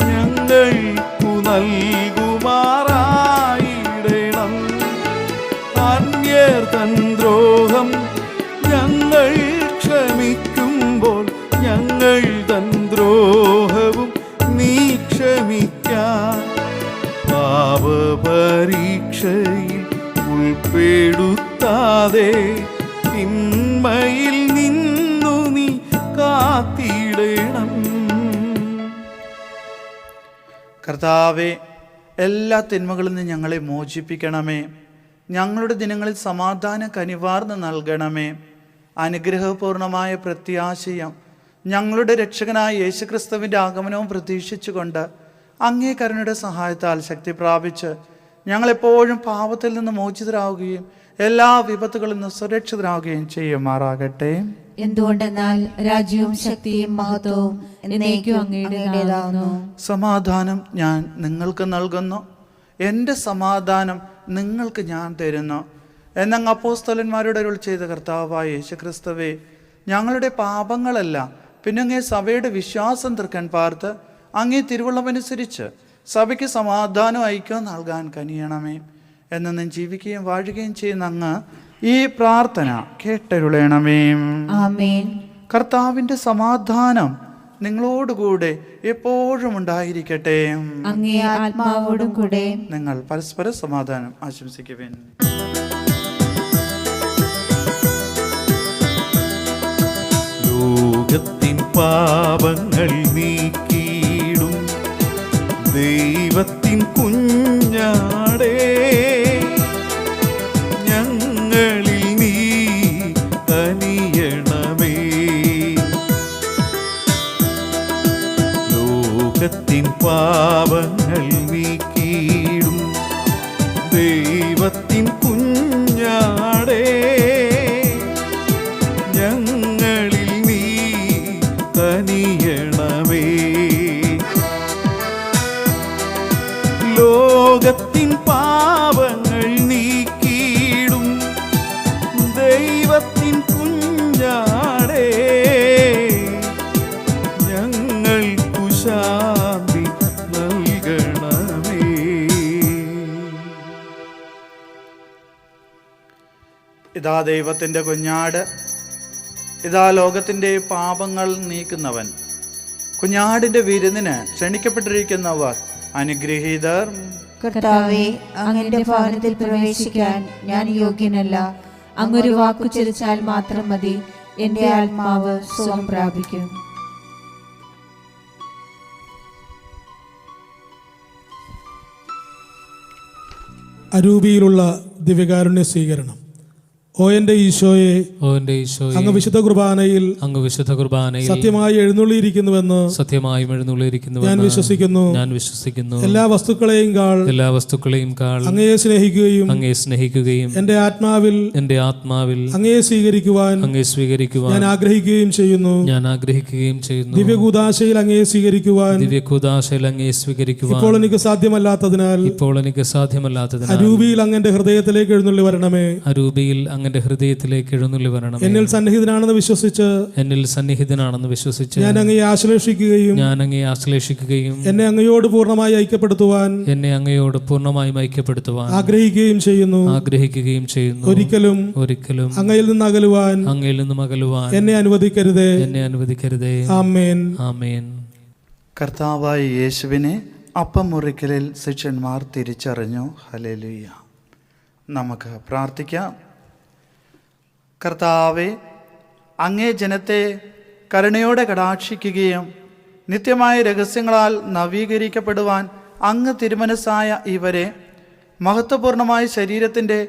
ഞങ്ങൾക്കു നൽകുമാറായിടേണം. അന്യർ തൻ ദ്രോഹം ഞങ്ങൾ ക്ഷമിക്കുമ്പോൾ ഞങ്ങൾ തൻ ദ്രോഹവും നീ ക്ഷമിക്കാൻ. പാപപരീക്ഷയിൽ ഉൾപ്പെടുത്താതെ തിന്മയിൽ നിന്നു നീ കാത്തിടണം. കർത്താവെ, എല്ലാ തിന്മകളിൽ നിന്ന് ഞങ്ങളെ മോചിപ്പിക്കണമേ. ഞങ്ങളുടെ ദിനങ്ങളിൽ സമാധാനം കനിവാർന്ന് നൽകണമേ. അനുഗ്രഹപൂർണമായ പ്രത്യാശയും ഞങ്ങളുടെ രക്ഷകനായ യേശുക്രിസ്തുവിൻ്റെ ആഗമനവും പ്രതീക്ഷിച്ചുകൊണ്ട് അങ്ങേ കരുണയുടെ സഹായത്താൽ ശക്തി പ്രാപിച്ച് ഞങ്ങളെപ്പോഴും പാപത്തിൽ നിന്ന് മോചിതരാകുകയും എല്ലാ വിപത്തുകളിൽ നിന്ന് സുരക്ഷിതരാകുകയും ചെയ്യുമാറാകട്ടെ. എന്തുകൊണ്ടെന്നാൽ രാജ്യവും ശക്തിയും മഹത്വവും എന്നേക്കും അങ്ങയുടേതാകുന്നു. സമാധാനം ഞാൻ നിങ്ങൾക്ക് നൽകുന്നു, എൻ്റെ സമാധാനം നിങ്ങൾക്ക് ഞാൻ തരുന്നു. എന്നങ്ങ് അപ്പോസ്തലന്മാരുടെ അരുൾ ചെയ്ത കർത്താവായ യേശുക്രിസ്തുവേ, ഞങ്ങളുടെ പാപങ്ങളല്ല പിന്നെ അങ്ങേ സഭയുടെ വിശ്വാസം തീർക്കാൻ പാർത്ത് അങ്ങേ തിരുവള്ളമനുസരിച്ച് സഭയ്ക്ക് സമാധാനം ഐക്യം നൽകാൻ കനിയണമേ. എന്നും ജീവിക്കുകയും വാഴുകയും ചെയ്യുന്ന അങ്ങ് ഈ പ്രാർത്ഥന കേട്ടരുളണമേ. ആമേൻ. കർത്താവിൻ്റെ സമാധാനം നിങ്ങളോടുകൂടെ എപ്പോഴും ഉണ്ടായിരിക്കട്ടെ. അങ്ങേ ആത്മാവോടും കൂടെ. നിങ്ങൾ പരസ്പര സമാധാനം ആശംസിക്കുവിൻ. ലോകത്തിൻ പാപങ്ങൾ നീക്കിയിടും ദൈവത്തിൻ കുഞ്ഞാടേ, ഞങ്ങളിൽ നീ കനിയണമേ. ലോകത്തിൻ പാപങ്ങൾ നീക്കിയിടും ദൈവത്തിൻ കുഞ്ഞാടേ, ഞങ്ങളിൽ നീ കനിയണമേ. ലോകത്തിൻ പാപങ്ങൾ നീക്കിയിടും ദൈവത്തിൻ കുഞ്ഞാടേ, ഞങ്ങൾക്കു ശാന്തി നൽകണമേ. ഇതാ ദൈവത്തിൻ്റെ കുഞ്ഞാട്, ഇതാ ലോകത്തിൻ്റെ പാപങ്ങൾ നീക്കുന്നവൻ. കുഞ്ഞാടിൻ്റെ വിരുന്നിന് ക്ഷണിക്കപ്പെട്ടിരിക്കുന്നവർ അനുഗ്രഹീതർ. കർത്താവേ, അങ്ങയുടെ ഭവനത്തിൽ പ്രവേശിക്കാൻ ഞാൻ യോഗ്യനല്ല. അങ്ങൊരു വാക്കു ചരിച്ചാൽ മാത്രം മതി, എൻ്റെ ആത്മാവ് സുഖം പ്രാപിക്കും. അരൂപിയിലുള്ള ദിവ്യകാരുണ്യ സ്വീകരണം. ഓ എൻ്റെ ഈശോയെ, അങ്ങ് വിശുദ്ധ കുർബാനയിൽ സത്യമായി എഴുന്നള്ളിയിരിക്കുന്നുവെന്ന് ഞാൻ വിശ്വസിക്കുന്നു. എല്ലാ വസ്തുക്കളെയും കാൾ അങ്ങയെ സ്നേഹിക്കുകയും എൻ്റെ ആത്മാവിൽ അങ്ങയെ സ്വീകരിക്കുവാൻ ഞാൻ ആഗ്രഹിക്കുകയും ചെയ്യുന്നു. ദിവ്യകൂദാശയിൽ അങ്ങയെ സ്വീകരിക്കുവാൻ ഇപ്പോൾ എനിക്ക് സാധ്യമല്ലാത്തതിനാൽ അരൂപിയിൽ അങ്ങന്റെ ഹൃദയത്തിലേക്ക് എഴുന്നള്ളി വരണമേ. ഹൃദയത്തിലേക്ക് എഴുന്നള്ളി വരണം. എന്നിൽ സന്നിഹിതനാണെന്ന് വിശ്വസിച്ച് ഞാൻ അങ്ങയെ ആശ്ലേഷിക്കുകയും എന്നെ അങ്ങയോട് പൂർണ്ണമായി ഐക്യപ്പെടുത്തുവാൻ ആഗ്രഹിക്കുകയും ചെയ്യുന്നു. ഒരിക്കലും അങ്ങയിൽ നിന്ന് അകലുവാൻ എന്നെ അനുവദിക്കരുതേ. ആമേൻ. കർത്താവായ യേശുവിനെ അപ്പം മുറിക്കലിൽ ശിഷ്യന്മാർ തിരിച്ചറിഞ്ഞു. ഹല്ലേലൂയ. നമുക്ക് പ്രാർത്ഥിക്കാം. കർത്താവേ, അങ്ങേ ജനത്തെ കരുണയോടെ കടാക്ഷിക്കുകയും നിത്യമായ രഹസ്യങ്ങളാൽ നവീകരിക്കപ്പെടുവാൻ അങ്ങ് തിരുമനസ്സായ ഇവരെ മഹത്വപൂർണമായ ശരീരത്തിൻ്റെ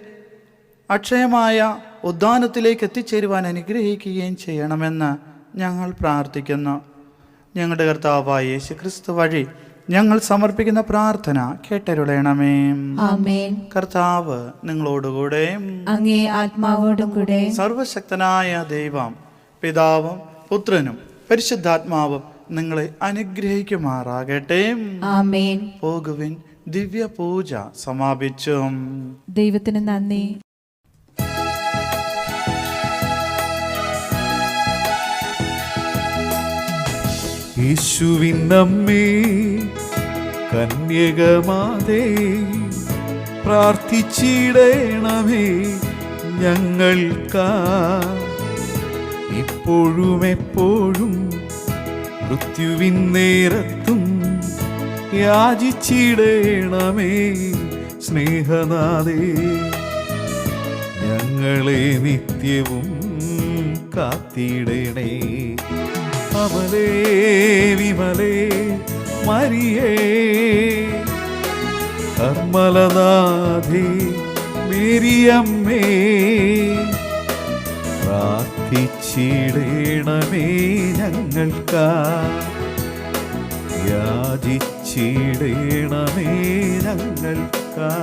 അക്ഷയമായ ഉദ്ധാനത്തിലേക്ക് എത്തിച്ചേരുവാൻ അനുഗ്രഹിക്കുകയും ചെയ്യണമെന്ന് ഞങ്ങൾ പ്രാർത്ഥിക്കുന്നു. ഞങ്ങളുടെ കർത്താവായ യേശുക്രിസ്തു വഴി ഞങ്ങൾ സമർപ്പിക്കുന്ന പ്രാർത്ഥന കേട്ടരുളണമേ. ആമേൻ. കർത്താവ് നിങ്ങളോടുകൂടെ, അങ്ങേ ആത്മാവോടും കൂടെ. സർവശക്തനായ ദൈവം പിതാവും പുത്രനും പരിശുദ്ധാത്മാവും നിങ്ങളെ അനുഗ്രഹിക്കുമാറാകട്ടെ. ആമേൻ. പോകുവിൻ, ദിവ്യ പൂജ സമാപിച്ചു. ദൈവത്തിന് നന്ദി. യേശുവിൻ അമ്മേ കന്യകമാതേ, പ്രാർത്ഥിച്ചിടണമേ ഞങ്ങൾക്കാ, ഇപ്പോഴും എപ്പോഴും മൃത്യുവിൻ നേരത്തും യാചിച്ചിടണമേ സ്നേഹനാഥേ. ഞങ്ങളെ നിത്യവും കാത്തിടണേ. അമലേ വിമലേ മരിയേ, കർമ്മലനാഥേ മേരിയമ്മേ, പ്രാർത്ഥിച്ചിടണമേ ഞങ്ങൾക്കാ, യാചിച്ചിടണമേ ഞങ്ങൾക്കാ.